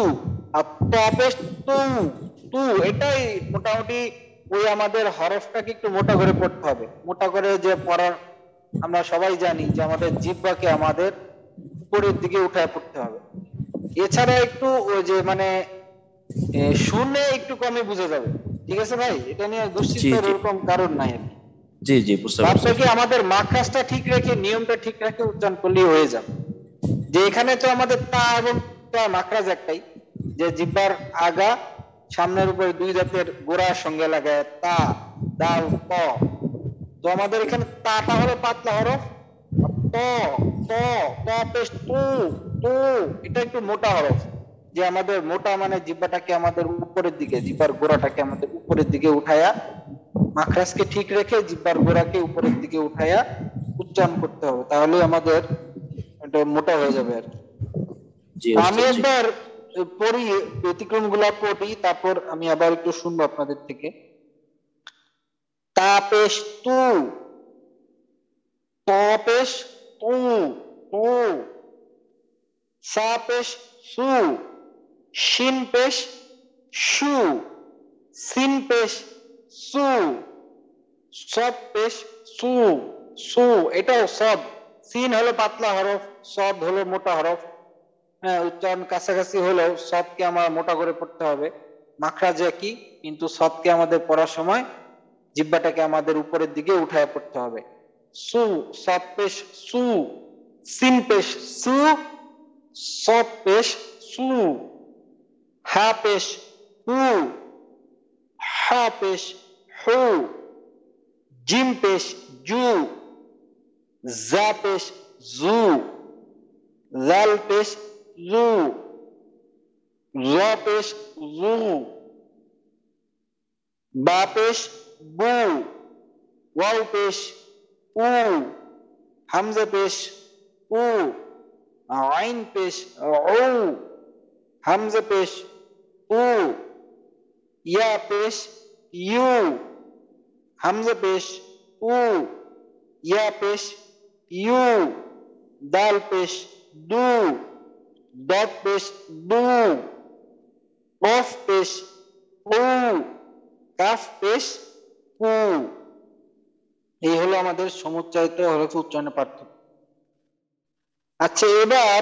আর ত পেশ তু, তু এটাই মোটামুটি ওই আমাদের হরফটাকে একটু মোটা করে পড়তে হবে। মোটা করে যে পড়ার আমরা সবাই জানি যে আমাদের জিহ্বাকে আমাদের উপরের দিকে উঠায় পড়তে হবে। এছাড়া একটু ওই যে মানে শুনে একটু কমই বোঝা যাবে, ঠিক আছে ভাই? এটা নিয়ে দুশ্চিন্তার এরকম কারণ নাই আর কি। জি জি, বুঝতে পারছি। বাদবাকি আমাদের মাখরাজটা ঠিক রেখে, নিয়মটা ঠিক রেখে উচ্চারণ করলেই হয়ে যাবে। যে এখানে তো আমাদের তা এবং তা মাখরাজ একটাই, যে জিহ্বার আগা সামনের উপরে দুই দাঁতের গোড়ার সঙ্গে লাগায় তা, দাল, ত। তো আমাদের এখানে তাটা হলো পাতলা হরফ, ত ত ত পেশ তু তু এটা একটু মোটা হরফ, যে আমাদের মোটা মানে জিহ্বাটাকে আমাদের উপরের দিকে, জিহ্বার গোড়াটাকে আমাদের উপরের দিকে উঠায়া, মাখরাজকে ঠিক রেখে জিহ্বার গোড়াকে উপরের দিকে উঠায়া উচ্চারণ করতে হবে, তাহলে আমাদের এটা মোটা হয়ে যাবে আর কি। জি আমি ওস্তাদ জি। একবার পড়ি, ব্যতিক্রম গুলা পড়ি, তারপর আমি আবার একটু শুনবো আপনাদের থেকে। তাপেশ তু, তপেশ তু, তু, সাপেশ সু, শিন পেশ সু, সিন পেশ সু, সদ পেশ সু, সু এটাও সদ। সিন হলো পাতলা হরফ, সদ হলো মোটা হরফ। হ্যাঁ, উচ্চারণ কাছাকাছি হলেও সদকে আমার মোটা করে পড়তে হবে। মাখরাজ একই, কিন্তু সদকে আমাদের পড়ার সময় জিহ্বাটাকে আমাদের উপরের দিকে উঠায় পড়তে হবে। সু, সদ পেশ সু, সিন পেশ সু, সদ পেশ সু, হা পেশ হু, হা পেশ হু, জিম পেশ জু, জা পেশ জু, জাল পেশ জু, জ পেশ জু, বা পেশ বু, ওয়াও পেশ উ, হামজা পেশ উ, আইন পেশ উ, হামজা পেশ উ, ইয়া পেশ ইউ, হামজা পেশ উ, ইয়া পেশ ইউ, দাল পেশ দু, দত পেশ দু, কফ পেশ উ, কাফ পেশ উ। এই হলো আমাদের সমুচ্চারিত হরফ উচ্চারণের পার্থক্য। আচ্ছা, এবার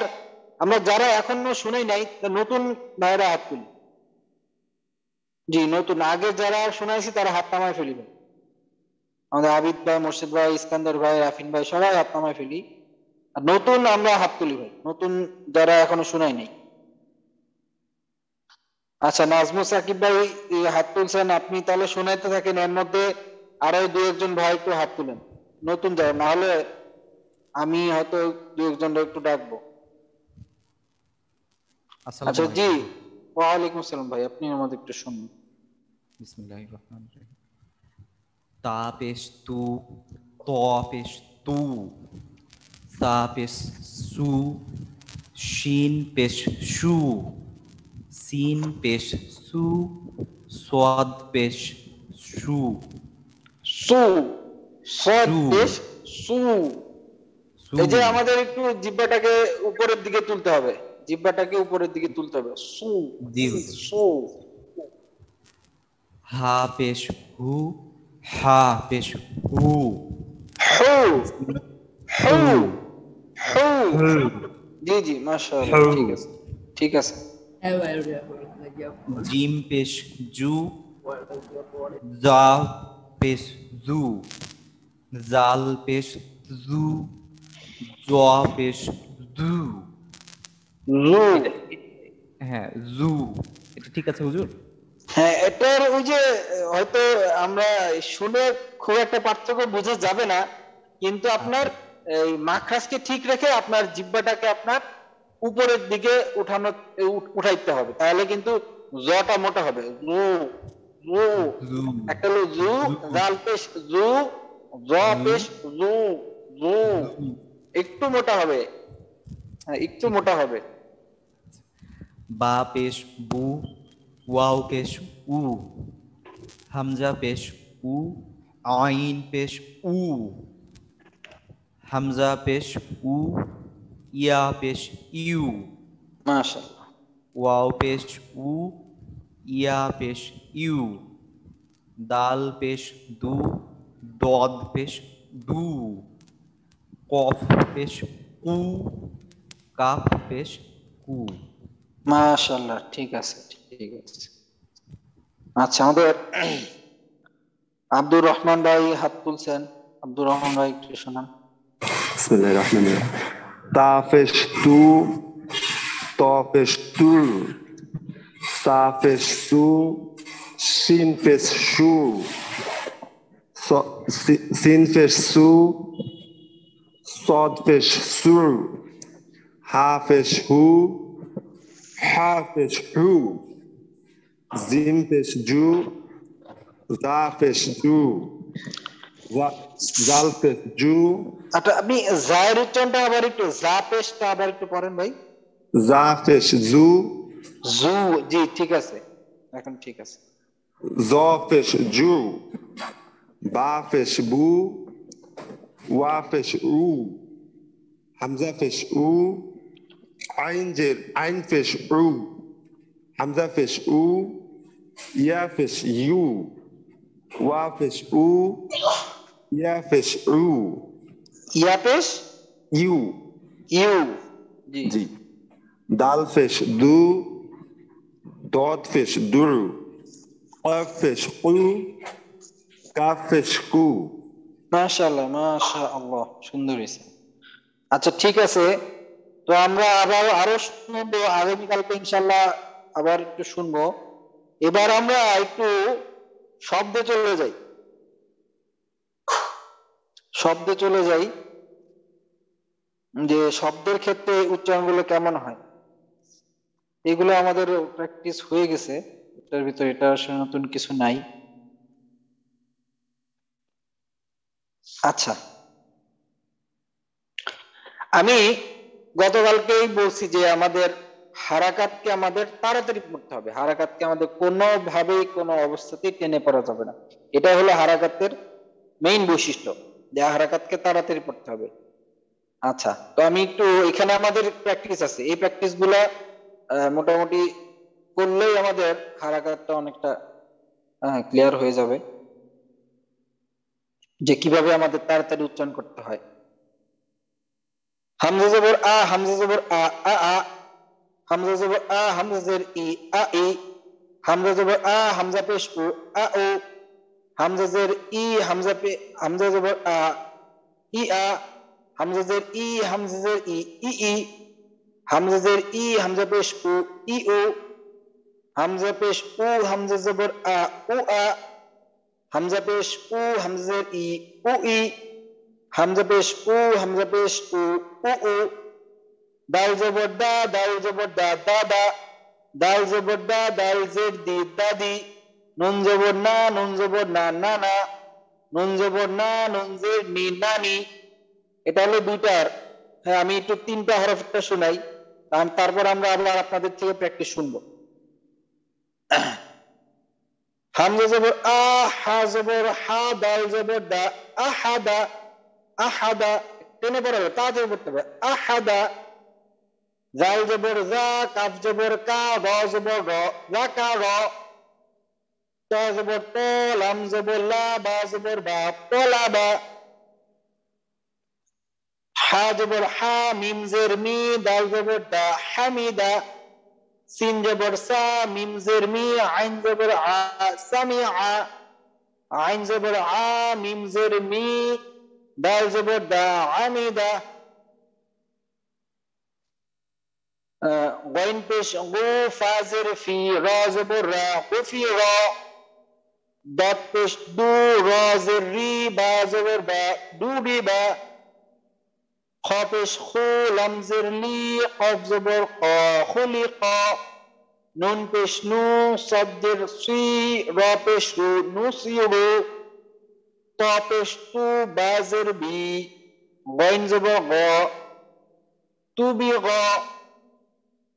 আমরা যারা এখনো শুনি নাই, নতুন ভাইরা হাত তুলি। জি, নতুন, আগে যারা শোনাইছি তারা হাত নামায় ফেলি ভাই। আমাদের আবিদ ভাই, মোর্শেদ ভাই, ইস্কান্দার ভাই, রাফিন ভাই, সবাই হাত নামায় ফেলি। আর নতুন আমরা হাত তুলি ভাই, নতুন যারা এখনো শোনাই নাই। আচ্ছা, নাজমুল সাকিব ভাই হাত তুলছেন, আপনি তাহলে শোনাইতে থাকেন, এর মধ্যে আরো দু একজন ভাই একটু হাত তুলেন নতুন যারা, না হলে আমি হয়তো দু একজনটা একটু ডাকবো। আসসালামু আচ্ছা জি, আলাইকুম। ওয়ালাইকুম আসসালাম ভাই, আপনি আমাদের একটু শুনুন। বিসমিল্লাহির রহমানির রহিম। তা পেশ তু, ত পেশ তু, সা পেশ সু, শিন পেশ শু, সিন পেশ সু, সোয়াদ পেশ শু, সু, সদ সু, পেশ সু। সু, এই যে আমাদের একটু জিহ্বাটাকে উপরের দিকে তুলতে হবে, জিহ্বাটাকে উপরের দিকে তুলতে হবে। সু, জি সু। হা পেশ হু, হা পেশ হু, হু, হু, হু। হু, জি জি, মাশাআল্লাহ, হু, ঠিক আছে, ঠিক আছে। জিম পেশ জু, জা পেশ জু, জাল পেশ জু, জোয়া পেশ জু। জু। হ্যাঁ, জু। এটা ঠিক আছে হুজুর? হ্যাঁ, এটার ওই যে হয়তো আমরা শুনে খুব একটা পার্থক্য বোঝা যাবে না, কিন্তু আপনার আচ্ছা, এই মাখরাজকে ঠিক রেখে আপনার জিহ্বাটাকে আপনার উপরের দিকে উঠাইতে হবে, তাহলে কিন্তু জটা মোটা হবে। জু, জু। জু, একটা হলো জু, জু, জাল পেশ জু, জ জু, পেশ জু, জু। জু। একটু মোটা হবে, হ্যাঁ একটু ঠিক মোটা আছে। হবে। বা পেশ বু, ওয়াও পেশ উ, হামজা পেশ উ, আইন পেশ উ, হামজা পেশ উ, ইয়া পেশ ইউ, মাশাআল্লাহ। ওয়াও পেশ উ, ইয়া পেশ ইউ, দাল পেশ দু, দদ পেশ দু, কফ পেশ কু, কাফ পেশ কু। মাশাআল্লাহ, ঠিক আছে, ঠিক আছে। আচ্ছা, আমাদের আব্দুর রহমান ভাই হাত তুলছেন, আব্দুর রহমান ভাই একটু শোনান। বিসমিল্লাহির রহমানির রহিম। তা পেশ তু, ত পেশ তু, সা পেশ সু, শিন পেশ শু, সিন পেশ সু, সদ পেশ সু, হা পেশ হু, হ হা পেশ হু, জিম পেশ জু, জা পেশ জু, জাল পেশ জু। আচ্ছা, আপনি জায়ের উচ্চারণটা আবার একটু, জা পেশটা আবার একটু পড়েন ভাই। জা পেশ জু, জু, জি ঠিক আছে, এখন ঠিক আছে। জ পেশ জু, বা পেশ বু, ওয়া পেশ উ, হামজা পেশ উ, আইন পেশ উ, হামজা পেশ উ, ইয়া পেশ ইউ, ওয়া পেশ উ, ইয়া পেশ উ, ইয়া পেশ ইউ, ইউ, জি জি। দাল পেশ দু, দদ পেশ দুর, কফ পেশ কু, কাফ পেশ কু। মাশাআল্লাহ মাশাআল্লাহ, সুন্দর হয়েছে। আচ্ছা ঠিক আছে, তো আমরা আরো শুনবো আগামীকালকে ইনশাল্লাহ, আবার একটু শুনবো। এবার আমরা একটু শব্দে চলে যাই, যে শব্দের ক্ষেত্রে উচ্চারণগুলো কেমন হয়। এগুলো আমাদের প্র্যাকটিস হয়ে গেছে, এটার ভিতরে এটা আসলে নতুন কিছু নাই। আচ্ছা, আমি গতকালকেই বলছি যে আমাদের হারাকাতকে আমাদের তাড়াতাড়ি পড়তে হবে, হারাকাতকে আমাদের কোনোভাবেই কোনো অবস্থাতেই টেনে পড়া যাবে না। এটা হলো হারাকাতের মেইন বৈশিষ্ট্য, যে হারাকাতকে তাড়াতাড়ি পড়তে হবে। আচ্ছা, তো আমি একটু, এখানে আমাদের প্র্যাকটিস আছে, এই প্র্যাকটিস গুলা মোটামুটি করলেই আমাদের হারাকাতটা অনেকটা ক্লিয়ার হয়ে যাবে, যে কিভাবে আমাদের তাড়াতাড়ি উচ্চারণ করতে হয়। হামজা জবর আ, হামজা জবর আ, আ আ, হামজা জবর আ, হামজা জের ই, আ ই, হামজা জবর আ, হামজা পেশ উ, আ উ, হামজা জের ই, হামজা জবর আ, ই আ, হামজা জের ই, হামজা জের ই, ই ই, হামজা জের ই, হামজা পেশ উ, ই উ, হামজা পেশ উ, হামজা জবর আ, উ আ, হামজা পেশ উ, হামজা জের ই, উ ই, হামজা পেশ উ, হামজা পেশ উ, উ উ, দাল জবর দা, দাল জবর দা, দা দা, দাল জবর দা, দাল জের দি, দাদি, নুন জবর না, নুন জবর না, না না, নুন জবর না, নুন জের নি, নানি। এটা হলো দুইটার, হ্যাঁ আমি একটু তিনটা হরফটা শোনাই, তারপর আমরা আবার আপনাদের থেকে প্র্যাকটিস শুনবো। হামজা জবর আ, হা জবর হা, দাল জবর দা, আহাদা, আহাদা, টেনে পড়াবে, তাড়াতাড়ি পড়তে হবে, আহাদা, জাল জবর জা, কাফ জবর কা, র জবর র, রাকা র, ত জবর ত, লাম জবর লা, বা জবর বা, তলা বা, হা জবর হা, মিম জের মি, দাল জবর দা, হামিদা, সিন জবর সা, মিম জের মি, আইন জবর আ, সামিআ, আইন জবর আ, মিম জের মি, দাল জবর দা, আমিদা, গইন পেশ গু, ফা জের ফি, র জবর রা, গুফি র, দাত পেশ দু, র জের রি, বা জবর বা, দুবি বা, খ পেশ খু, লাম জের লি, কফ জবর ক, খুলিক, নুন পেশ নু, সাদ জের সি, র পেশ রু, নুসিরু, ত পেশ তু, বা জের বি, গইন জবর গ, তুবি গ,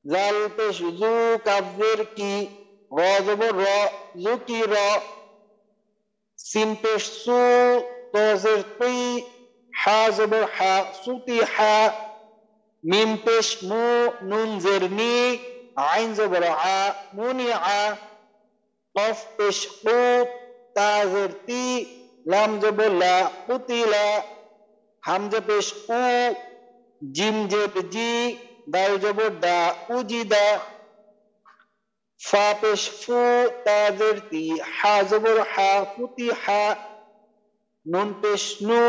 জাল পেশ জু, কাফ জের কি, র জবর র, জুকি র, সিন পেশ সু, ত জের তুই, হা জবর হা, সুতি হা, মিম পেশ মু, নুন জের নি, আইন জবর আ, মুনি আ, কফ পেশ কু, তা জের তি, লাম জবর লা, কুতিলা, হামজা পেশ উ, জিম জের জি, দাল জবর দা, উজিদা, ফা পেশ ফু, তা জের তি, হা জবর হা, ফুতিহা, নুন পেশ নু,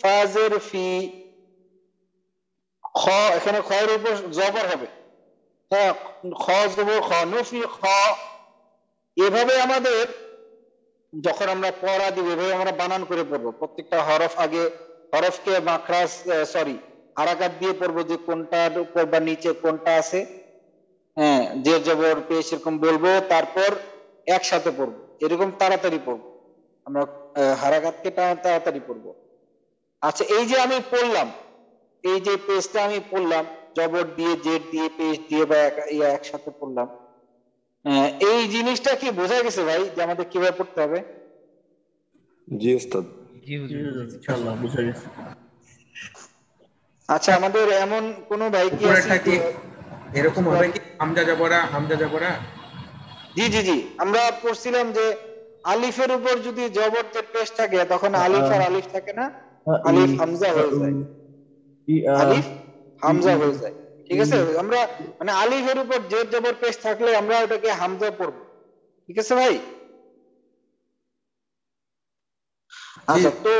ফা জের ফি, খ, এখানে খয়ের উপর জবর হবে, হ্যাঁ খ জবর খ, নুফি খ। এভাবে আমাদের যখন আমরা পড়া দিব, এভাবে আমরা বানান করে পড়বো, প্রত্যেকটা হরফ আগে, হরফকে মাখরাজ, সরি হারাকাত দিয়ে পড়বো, যে কোনটার উপর বা নিচে কোনটা আছে, হ্যাঁ জের জবর পেশ এরকম বলবো, তারপর একসাথে পড়বো, এরকম তাড়াতাড়ি পড়বো আমরা, হারাকাতকে তাড়াতাড়ি পড়বো। আচ্ছা এই যে আমি পড়লাম, এই যে পেজটা আমি পড়লাম, জবর দিয়ে জেড দিয়ে পেশ দিয়ে বা একসাথে পড়লাম, এই জিনিসটা কি বোঝা গেছে ভাই যে আমাদের কিভাবে পড়তে হবে? জি ওস্তাদ। ইনশাআল্লাহ বুঝা গেছে। আচ্ছা আমাদের এমন কোন ভাই কি আছে? উপরেরটা কি এরকম হবে কি হামজা জবরা হামজা জবরা? জি জি জি, আমরা পড়ছিলাম যে আলিফের উপর যদি জবরতের পেশ থাকে তখন আলিফ আর আলিফ থাকে না, আলিফ হামজা হয়ে যায়, আলিফ হামজা হয়ে যায়, ঠিক আছে? আমরা মানে আলিফের উপর জের জবর পেশ থাকলে আমরা ওটাকে হামজা পড়বো, ঠিক আছে ভাই? আচ্ছা তো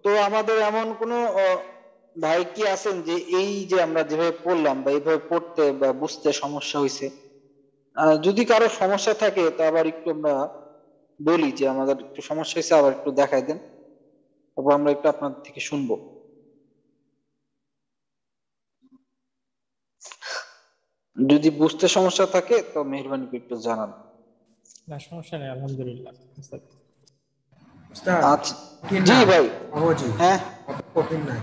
তো আমাদের এমন কোন ভাই কি আছেন যে এই যে আমরা যেভাবে পড়লাম বা এইভাবে পড়তে বা বুঝতে সমস্যা হয়েছে? যদি কারো সমস্যা থাকে তো আবার একটু আমরা বলি যে আমাদের একটু সমস্যা হয়েছে, আবার একটু দেখাই দেন, তারপর আমরা একটু আপনার থেকে শুনবো। যদি বুঝতে সমস্যা থাকে তো মেহরবানি করে একটু জানান। না সমস্যা নেই, আলহামদুলিল্লাহ। উস্তাদ আচ্ছা কঠিন জি না, ভাই, সহজই, হ্যাঁ অত কঠিন না।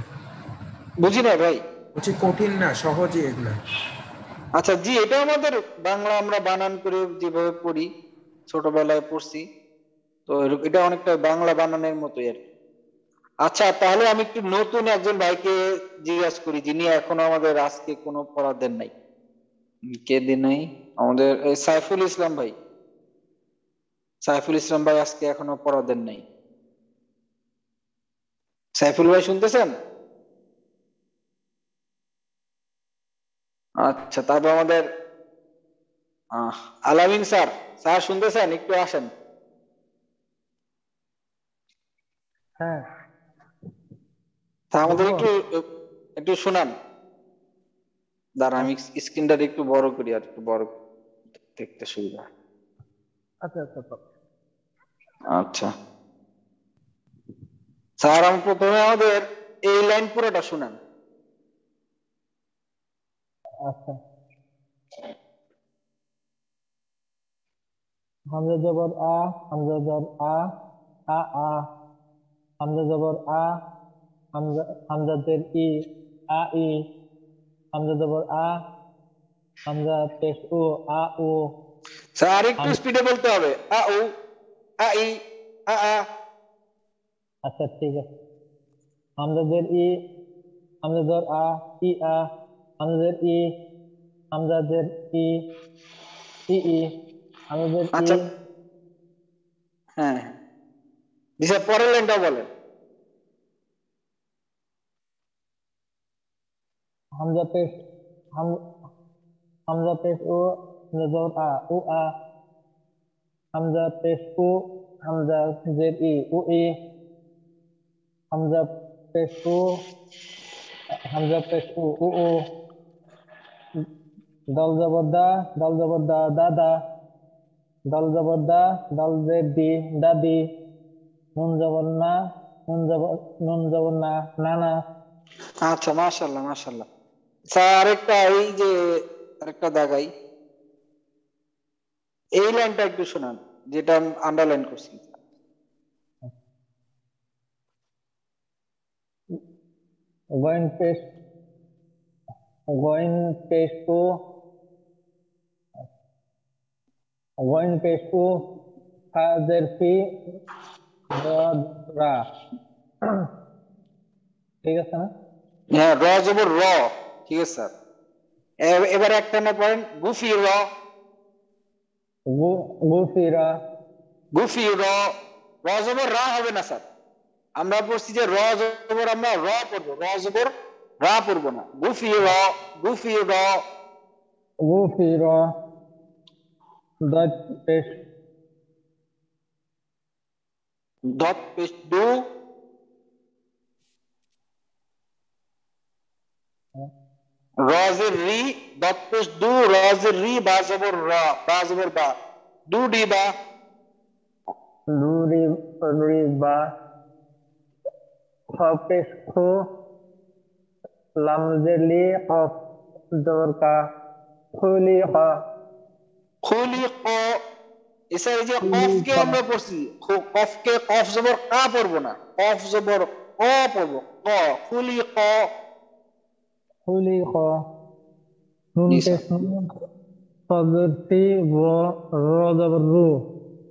বুঝি না ভাই। বলছি কঠিন না, সহজই এগুলা। আচ্ছা জি, এটা আমাদের বাংলা আমরা বানান করে যেভাবে পড়ি, ছোটবেলায় পড়ছি, তো এটা অনেকটা বাংলা বানানের মতোই আর কি। আচ্ছা তাহলে আমি একটু নতুন একজন ভাইকে জিজ্ঞাসা করি যিনি এখনো আমাদের আজকে কোনো পড়া দেন নাই। কে দেন নাই? আমাদের এই সাইফুল ইসলাম ভাই। সাইফুল ইসলাম ভাই আজকে এখনো পড়া দেন নাই। সাইফুল ভাই শুনতেছেন? আচ্ছা তারপর আমাদের আলামিন স্যার, স্যার শুনতেছেন? একটু আসেন। হ্যাঁ তা আমাদের বলবো। একটু একটু শোনান। দাঁড়া আমি স্ক্রিনটা একটু বড় করি, আর একটু বড় দেখতে সুবিধা। আচ্ছা আচ্ছা আচ্ছা। আচ্ছা স্যার আমি প্রথমে আমাদের এই লাইন পুরোটা শুনান। আচ্ছা হামজা জবর আ, হামজা জবর আ, আ আ, হামজা জবর আ, হামজা হামজা জের ই, আ ই, হামজা জবর আ, হামজা পেশ উ, আ উ, স্যার একটু স্পিডে বলতে হবে। আ উ, আ ই, আ আ। আচ্ছা ঠিক আছে। হামজা জের ই, হামজা জবর আ, ই আ, হামজা জের ই, হামজা জের ই, ই ই, হামজা জের ই, আচ্ছা হ্যাঁ জি স্যার, পরের লাইনটাও বলেন। হামজা পেশ হামজা পেশ ও, হামজা জবর আ, উ আ, হামজা পেশ উ, হামজা জের ই, উ ই, হামজা পেশ উ, হামজা পেশ উ, উ উ, দল জবর দা, দল জবর দা, দাদা, দল জবর দা, দল জের দি, দাদি, নুন জবর না, নুন জবর না, নানা। আচ্ছা মাশাআল্লাহ মাশাআল্লাহ। স্যার আরেকটা এই যে আরেকটা দাগাই, এই লাইনটা একটু শোনান যেটা আন্ডারলাইন করছি। গয়েন পেশ, গয়েন পেশ উ, গয়েন পেশ উ, ফাজের ফি, দদ রা। ঠিক আছে না? হ্যাঁ র জবর র, ঠিক আছে স্যার। এবার একটা না পড়েন গুফি র, গুফিরা, গুফি র, র জবর রা হবে না স্যার, আমরা পড়ছি যে র জবর আমরা র পড়বো, র জবর রা পড়বো না। গুফি র, গুফি র, গুফিরা, দদ পেশ, দত পেশ দু, রজের রি, দত পেশ দু, রজের রি, বা জবর র, বা জবর বা, দু ডি বা, লুরি, রিবা, খ পেশ খু, লাম জের লি, কফ জবর কা, খুলিক খুলিক। এছাড়া এই যে খুলিক কফকে আমরা পড়ছি, কফকে কফ জবর কা পড়বো না, কফ জবর ক পড়বো, ক। খুলিক। খুলিক নুন জি পেশ স্যার। নুন সজের তি র র জবর রু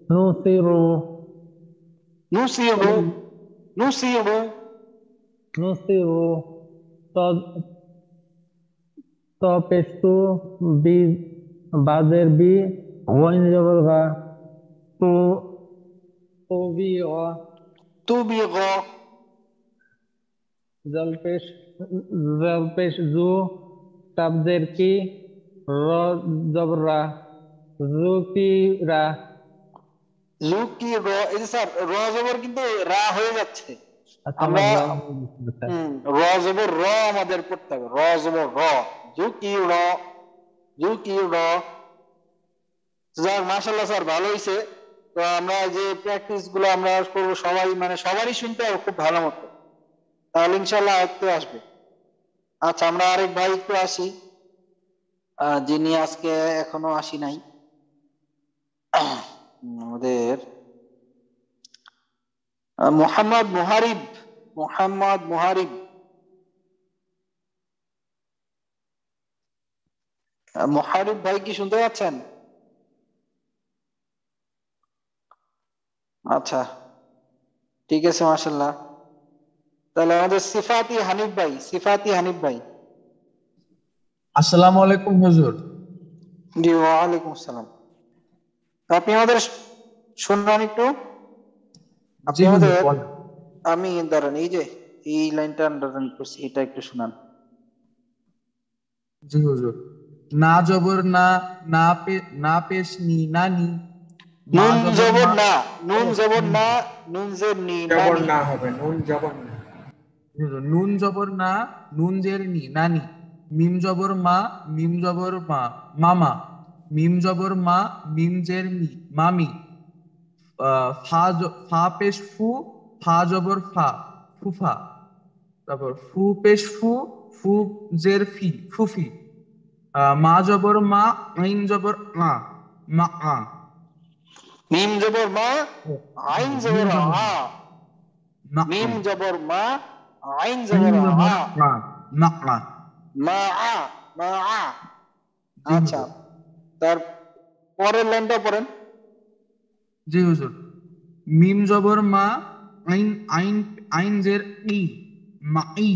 নুসিরু নুসিরু। নুসিরু। নুসিরু ত ত পেশ তু বি বাজের বি ওয়াইন জবর গা তু তু বি অ তুবিগ। জলপেশ জলপেশ জু তাবজের কি র জবরা জুকিরা জুকির। এই যে স্যার র জবর কিন্তু রা হয়ে যাচ্ছে, আচ্ছা আমার আমরা র হয়ে গেছে স্যার। র জবর র আমাদের পড়তে হবে, র জবর র। জুকির। জুকির। যাক মাশাআল্লাহ স্যার, ভালো হয়েছে। তো আমরা যে প্র্যাকটিস গুলো আমরা করবো সবাই, মানে সবারই শুনতে হবে খুব ভালো মতো, তাহলে ইনশাল্লাহ আয়ত্তে আসবে। আচ্ছা, আমরা আরেক ভাই একটু আসি, যিনি আজকে এখনো আসি নাই, আমাদের মোহাম্মদ মুহারিব। মোহাম্মদ মুহারিব। মুহারিব ভাই কি শুনতে পাচ্ছেন? আচ্ছা, ঠিক আছে, মাশাআল্লাহ। তাহলে আমাদের সিফাতি হানিফ ভাই, সিফাতি হানিফ ভাই। আসসালামু আলাইকুম হুজুর। জি, ওয়ালাইকুম আসসালাম। আপনি আমাদের শুনবেন একটু, আপনি জি হুজুর আমাদের, বলেন। আমি দাঁড়ান, এই যে এই লাইনটা আন্ডারলাইন করছি, এটা একটু শুনান। জি হুজুর। না জবর না, না পেশ নি নানি, মা নুন জবর জবর মা। না, ও, নুন জবর না, নুন জের নি, জবর নানি। না হবে, নুন জবর না। হুজুর, নুন জবর না, নুন জের নি নানি, মিম জবর মা, মিম জবর মা মামা, মিম জবর মা, মিম জের মি মামি, ফা পেশ ফু, ফা জবর ফা ফুফা, তারপর ফু পেশ ফু, ফু জের ফি ফুফি, মা জবর মা, আইন জবর আ মা আ। মিম জবর মা, আইন মিম জবর জবর আ। মা আ, মিম জবর মা, আইন আইন জবর জবর আ। আ মা আ। মা আ, মা আ। জি আচ্ছা, হুজুর। তার পরের লাইনটা পড়েন। জি হুজুর। মিম জবর মা, আইন আইন আইন জের ই মা ই,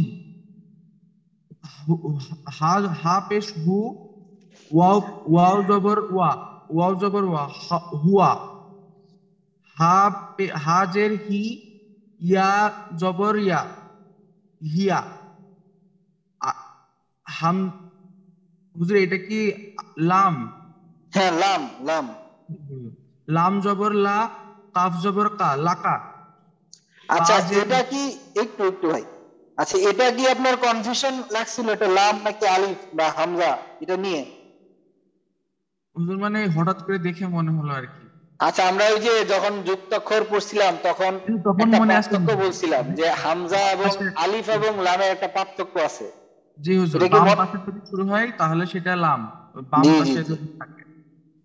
হা হা পেশ হু, ওয়াও ওয়াও জবর ওয়া, ওয়াও জবর ওয়া হুয়া, হা জের হি, ইয়া জবর ইয়া হিয়া, আ- হাম। হুজুর এটা কি লাম? হ্যাঁ, লাম, লাম। লাম জবর লা, কাফ জবর কা লাকা, তা আচ্ছা, জের। এটা কি, একটু একটু ভাই, আচ্ছা এটা কি আপনার কনফিউশন লাগছিল, এটা লাম নাকি আলিফ বা হামজা এটা নিয়ে? হুজুর মানে হঠাৎ করে দেখে মনে হলো আর কি। আচ্ছা, আমরা ওই যে যখন যুক্তাক্ষর পড়ছিলাম তখন তখন একটা মনে আছে পার্থক্য হুজুর। বলছিলাম যে হামজা এবং পাশে, আলিফ এবং লামের একটা পার্থক্য আছে, জি হুজুর, এটা কি বাম পাশে যদি শুরু হয় তাহলে সেটা লাম, বাম জি জি পাশে জি যদি থাকে।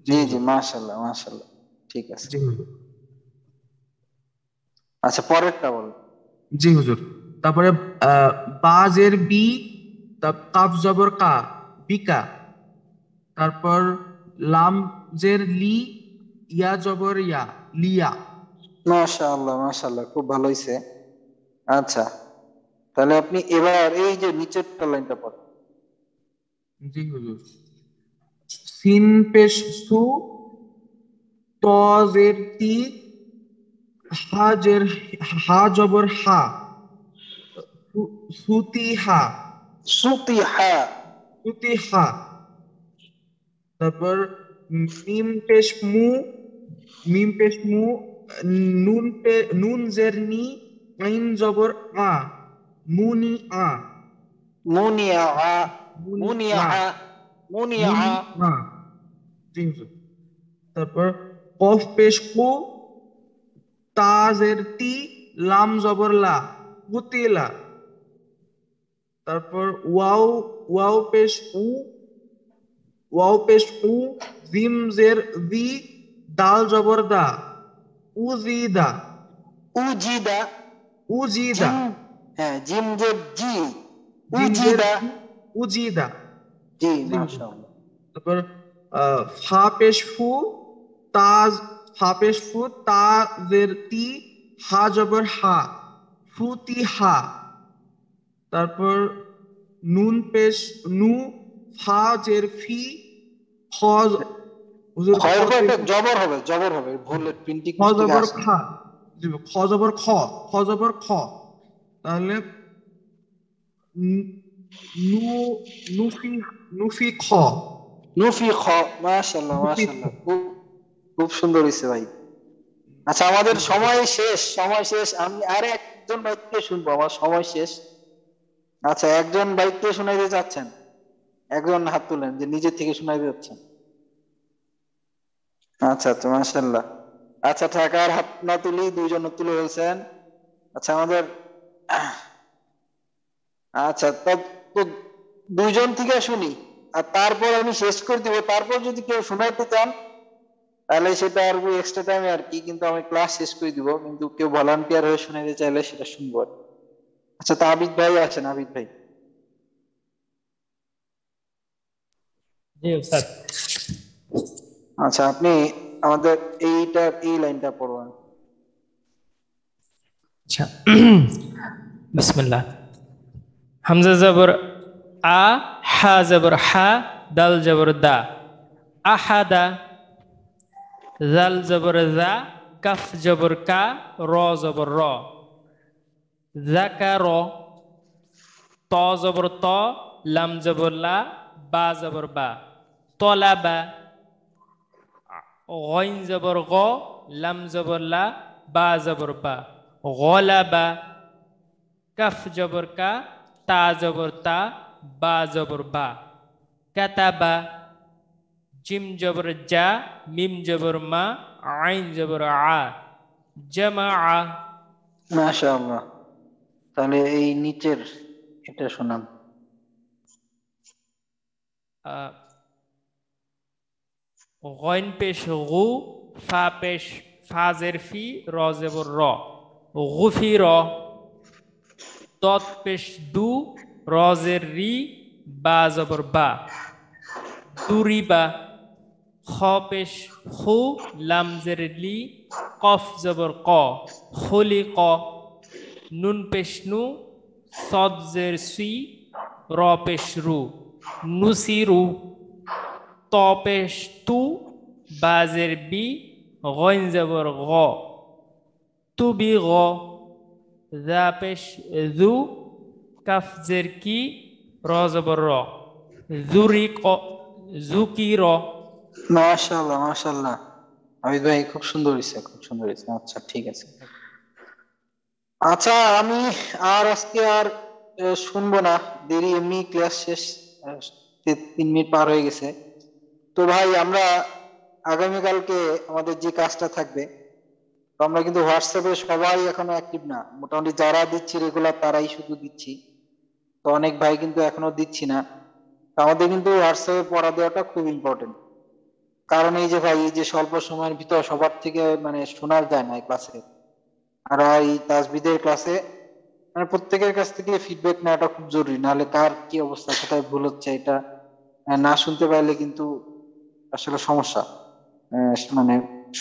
জি জি জি, হুজুর। মাশাআল্লাহ মাশাআল্লাহ, ঠিক আছে। জি হুজুর। আচ্ছা, পরেরটা বলো। জি হুজুর। তারপরে বাজের বি, কাফ জবর কা বিকা, তারপর লাম জের লি, ইয়া জবর ইয়া লিয়া। মাশাআল্লাহ মাশাআল্লাহ, খুব ভালো হইছে। আচ্ছা, তাহলে আপনি এবার এই যে নিচেরটা লাইনটা পড়েন। জি হুজুর। সিন পেশ সু, ত জের তি, হা জের হা জবর হা সুতি হা, সুতিহা। সুতি হা, তারপর মিম পেশ মু, মিম পেশ মু, নুন জের নি, আইন জবর আ মুনি আ, মুনিয়া। মুনি মুনিয়া। আ মুনিয়া। মুনি আ। জি হুজুর। তারপর কফ পেশ কু, তা জের তি, লাম জবর লা কুতিলা, তারপর ওয়াও ওয়াও পেশ উ, ওয়াও পেশ উ, জিম জের দি, দাল জবর দা, উজিদা। উজিদা। উজিদা। হ্যাঁ, জিম জের জি, জিম জের উজিদা। উজিদা। জি, মাশাআল্লাহ। তারপর ফা পেশ ফু, তাজ, ফা পেশ ফু, তা জের তি, হা জবর হা, ফুতি হা। তারপর নুন পেশ নু, ফা জের ফি, খ হুজুর খ খয়ের পর একটা জবর হবে, জবর হবে, ভুল প্রিন্টিং খ মিস্টেক জবর আছে। খা, খ জবর খ, খ জবর খ। তাহলে নু, নুফি, নুফি খ, নুফি খ। মাশাআল্লাহ, মাশাআল্লাহ, খুব খুব সুন্দর হয়েছে ভাই। আচ্ছা, আমাদের সময় শেষ, সময় শেষ। আমি আর একজন বাইক থেকে শুনবো, আমার সময় শেষ। আচ্ছা, একজন বাইক থেকে শোনাইতে চাচ্ছেন? একজন হাত তুলেন যে নিজে থেকে শোনাইতে যাচ্ছেন। আচ্ছা আচ্ছা, মাশাআল্লাহ। আচ্ছা, ঢাকার হাত না তুলি, দুইজন তুলে ফেলছেন। আচ্ছা, আমাদের আচ্ছা, তো তো দুইজন থেকে শুনি, আর তারপর আমি শেষ করে দিব। তারপর যদি কেউ শোনাইতে চান তাহলে সেটা আর এক্সট্রা টাইমে আর কি, কিন্তু আমি ক্লাস শেষ করে দিব। কিন্তু কেউ ভলান্টিয়ার হয়ে শোনাইতে চাইলে সেটা শুনবো আর কি। আচ্ছা, তা আবিদ ভাই আছেন? আবিদ ভাই, জি স্যার। আচ্ছা, আপনি আমাদের এই লাইনটা পড়বেন। আচ্ছা, বিসমিল্লাহ। হামজা জবর আ, হা জবর হা, দাল জবর দা, আহাদা। জাল জবর জা, কাফ জবর কা, র জবর র, জাকার। ত জবর ত, লাম জবর লা, বা জবর বা, তলাবা। গইন জবর গ, লাম জবর লা, বা জবর বা, গলাবা। কাফ জবর কা, তা জবর তা, বা জবর বা, কাতাবা। জিম জবর জা, মিম জবর মা, আইন জবর আ, জামা। মাশাআল্লাহ। তাহলে এই নিচের এটা শোনান। গইন পেশ গু, ফা পেশ ফাজের ফি, র জবর র, গুফির। দত পেশ দু, রজের রি, বা জবর বা, দুরিবা। খ পেশ খু, লামজের লি, কফ জবর ক, খলিক। নুন পেশ নু, সদ জের সি, র পেশ রু, নুসিরু। ত পেশ তু, বাজের বি, গইন জবর গ, তুবি গ। যা পেশ জু, কাফ জের কি, র জবর র, জুরিক, জুকির। মাশাআল্লাহ, মাশাআল্লাহ। আবিদ ভাই, খুব সুন্দর হয়েছে, খুব সুন্দর হয়েছে। আচ্ছা, ঠিক আছে। আচ্ছা, আমি আর আজকে আর শুনবো না, দেরি, এমনি ক্লাস শেষ, 3 মিনিট পার হয়ে গেছে। তো ভাই, আমরা আগামীকালকে আমাদের যে কাজটা থাকবে, তো আমরা কিন্তু হোয়াটসঅ্যাপে সবাই এখনো অ্যাক্টিভ না, মোটামুটি যারা দিচ্ছি রেগুলার তারাই শুধু দিচ্ছি। তো অনেক ভাই কিন্তু এখনো দিচ্ছি না। তো আমাদের কিন্তু হোয়াটসঅ্যাপে পড়া দেওয়াটা খুব ইম্পর্টেন্ট। কারণ এই যে ভাই, এই যে স্বল্প সময়ের ভিতর সবার থেকে মানে শোনা যায় না এই ক্লাসে, আর এই তাজবিদের ক্লাসে মানে প্রত্যেকের কাছ থেকে ফিডব্যাক নেওয়াটা খুব জরুরি, নাহলে কার কি অবস্থা, কোথায় ভুল হচ্ছে, এটা না শুনতে পারলে কিন্তু আসলে সমস্যা, মানে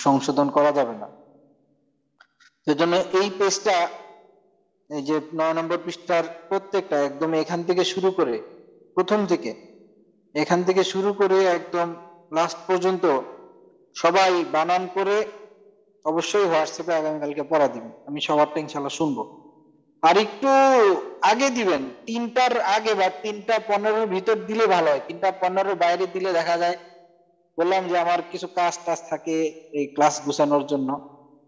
সংশোধন করা যাবে না। সেজন্য এই পেজটা, এই যে 9 নম্বর পৃষ্ঠার প্রত্যেকটা একদম এখান থেকে শুরু করে, প্রথম থেকে এখান থেকে শুরু করে একদম লাস্ট পর্যন্ত সবাই বানান করে অবশ্যই হোয়াটসঅ্যাপে আগামীকালকে পড়া দিবেন। আমি সবারটা ইনশাল্লাহ শুনবো। আর একটু আগে দিবেন, 3টার আগে বা 3টা 15-র ভিতর দিলে ভালো হয়। 3টা 15-র বাইরে দিলে দেখা যায়, বললাম যে আমার কিছু কাজ টাজ থাকে এই ক্লাস গুছানোর জন্য,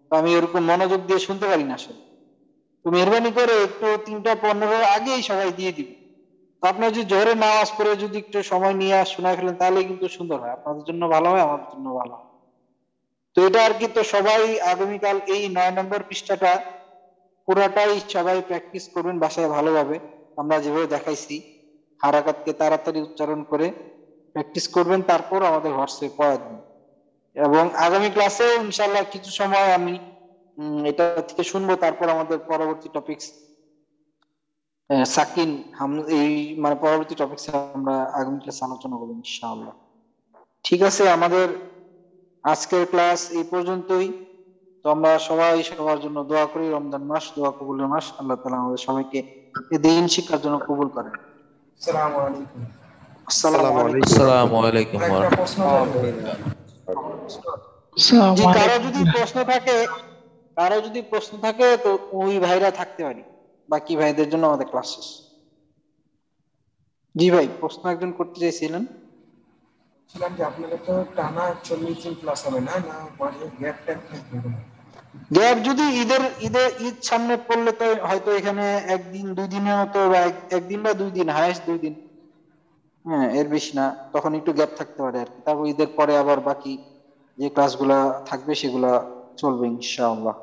তো আমি এরকম মনোযোগ দিয়ে শুনতে পারি না আসলে। তো মেহরবানি করে একটু 3টা 15-র আগেই সবাই দিয়ে দিবেন। তো আপনার যদি জোরে নামাজ পড়ে যদি একটু সময় নিয়ে শোনা ফেলেন তাহলে কিন্তু সুন্দর হয়, আপনাদের জন্য ভালো হয়, আমাদের জন্য ভালো হয়। তো এটা আর কি। তো সবাই আগামীকাল এই 9 নম্বর পৃষ্ঠাটা পুরাটাই সবাই প্র্যাকটিস করবেন বাসায় ভালোভাবে, আমরা যেভাবে দেখাইছি, হারাকাতকে তাড়াতাড়ি উচ্চারণ করে প্র্যাকটিস করবেন, তারপর আমাদের হোয়াটসঅ্যাপে পড়া দিন। এবং আগামী ক্লাসে ইনশাআল্লাহ কিছু সময় আমি এটা থেকে শুনবো, তারপর আমাদের পরবর্তী টপিকস সাকিন এই মানে পরবর্তী টপিকস আমরা আগামী ক্লাসে আলোচনা করবো ইনশাআল্লাহ। ঠিক আছে, আমাদের আজকের ক্লাস এই পর্যন্তই। তো আমরা সবাই সবার জন্য দোয়া করি, রমজান মাস দোয়া কবুলের মাস, আল্লাহ তাআলা আমাদের সবাইকে এই দিন শিক্ষার জন্য কবুল করেন। আসসালামু আলাইকুম। আসসালামু আলাইকুম। আসসালামু আলাইকুম ওয়া একটা প্রশ্ন রাহমাতুল্লাহ। জি, কারো যদি প্রশ্ন থাকে তো ওই ভাইরা থাকতে পারি, বাকি ভাইদের জন্য আমাদের ক্লাস শেষ। জি ভাই, প্রশ্ন একজন করতে চাইছিলেন। বলছিলাম যে আপনাদের তো টানা 40 দিন ক্লাস হবে না, না মাঝে গ্যাপ ট্যাপ থাকবে? গ্যাপ যদি ঈদ সামনে পড়লে তো হয়তো এখানে একদিন দুই দিনের মতো, বা একদিন বা 2 দিন, হাইয়েস্ট 2 দিন, হ্যাঁ এর বেশি না, তখন একটু গ্যাপ থাকতে পারে আর কি। তারপর ঈদের পরে আবার বাকি যে ক্লাসগুলা থাকবে সেগুলা চলবে ইনশাআল্লাহ।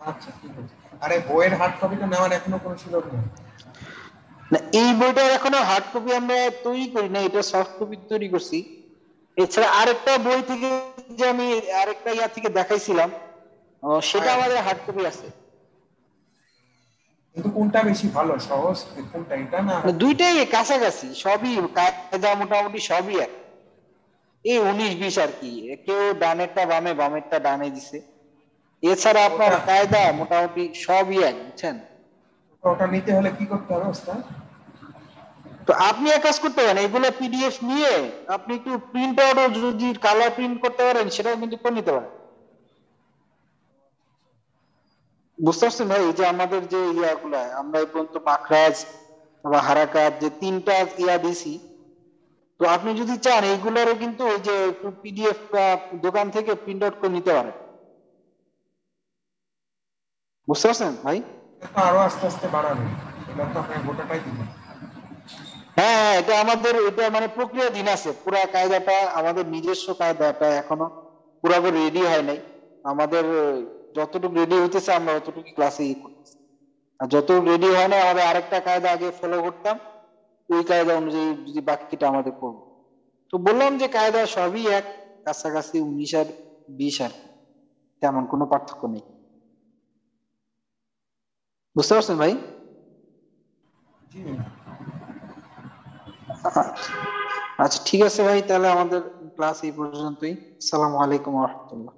আচ্ছা ঠিক আছে। আরে বইয়ের হার্ড কপিটা নেওয়ার এখনো কোনো সুযোগ নেই? না, এই বইটার এখনো হার্ড কপি আমরা তৈরি করি না, এটা সফট কপি তৈরি করছি। এছাড়া আরেকটা বই থেকে যে আমি আরেকটা ইয়া থেকে দেখাইছিলাম, সেটা আমাদের হার্ড কপি আছে। কিন্তু কোনটা বেশি ভালো, সহজ কোনটা, এটা না? দুইটাই কাছাকাছি, সবই কায়দা মোটামুটি সবই এক, এই 19-20 আর কি, কেউ ডানেরটা বামে বামেরটা ডানে দিছে। এছাড়া আপনার কায়দা মোটামুটি সবই এক, বুঝছেন? ওটা নিতে হলে কি করতে হবে ওস্তাদ? তো আপনি এক কাজ করতে পারেন, এগুলো পিডিএফ নিয়ে আপনি একটু প্রিন্ট আউট, যদি কালার প্রিন্ট করতে পারেন সেটাও কিন্তু করে নিতে পারেন। বুঝতে পারছেন ভাই? এই যে আমাদের যে ইয়াগুলা আমরা এই পর্যন্ত মাখরাজ বা হারাকাত যে 3টা ইয়া দিছি, তো আপনি যদি চান এইগুলোরও কিন্তু ওই যে একটু পিডিএফ দোকান থেকে প্রিন্ট আউট করে নিতে পারেন। বুঝতে পারছেন ভাই? এটা আরো আস্তে আস্তে বাড়াবে, এটা তো আপনি গোটাটাই দিবেন। হ্যাঁ, এটা আমাদের এটা মানে প্রক্রিয়াধীন আছে, পুরা কায়দাটা আমাদের নিজস্ব কায়দাটা এখনো পুরোপুরি রেডি হয় নাই। আমাদের যতটুকু রেডি হইতেছে আমরা অতটুকু ক্লাসে করতেছি, আর যতটুকু রেডি হয় না আমাদের আরেকটা কায়দা আগে ফলো করতাম, ওই কায়দা অনুযায়ী যদি বাকিটা আমাদের করবো। তো বললাম যে কায়দা সবই এক, কাছাকাছি 19 আর 20 আর কি, তেমন কোনো পার্থক্য নেই। বুঝতে পারছেন ভাই? আচ্ছা ঠিক আছে ভাই, তাহলে আমাদের ক্লাস এই পর্যন্তই। আসসালামু আলাইকুম ওয়া রাহমাতুল্লাহ।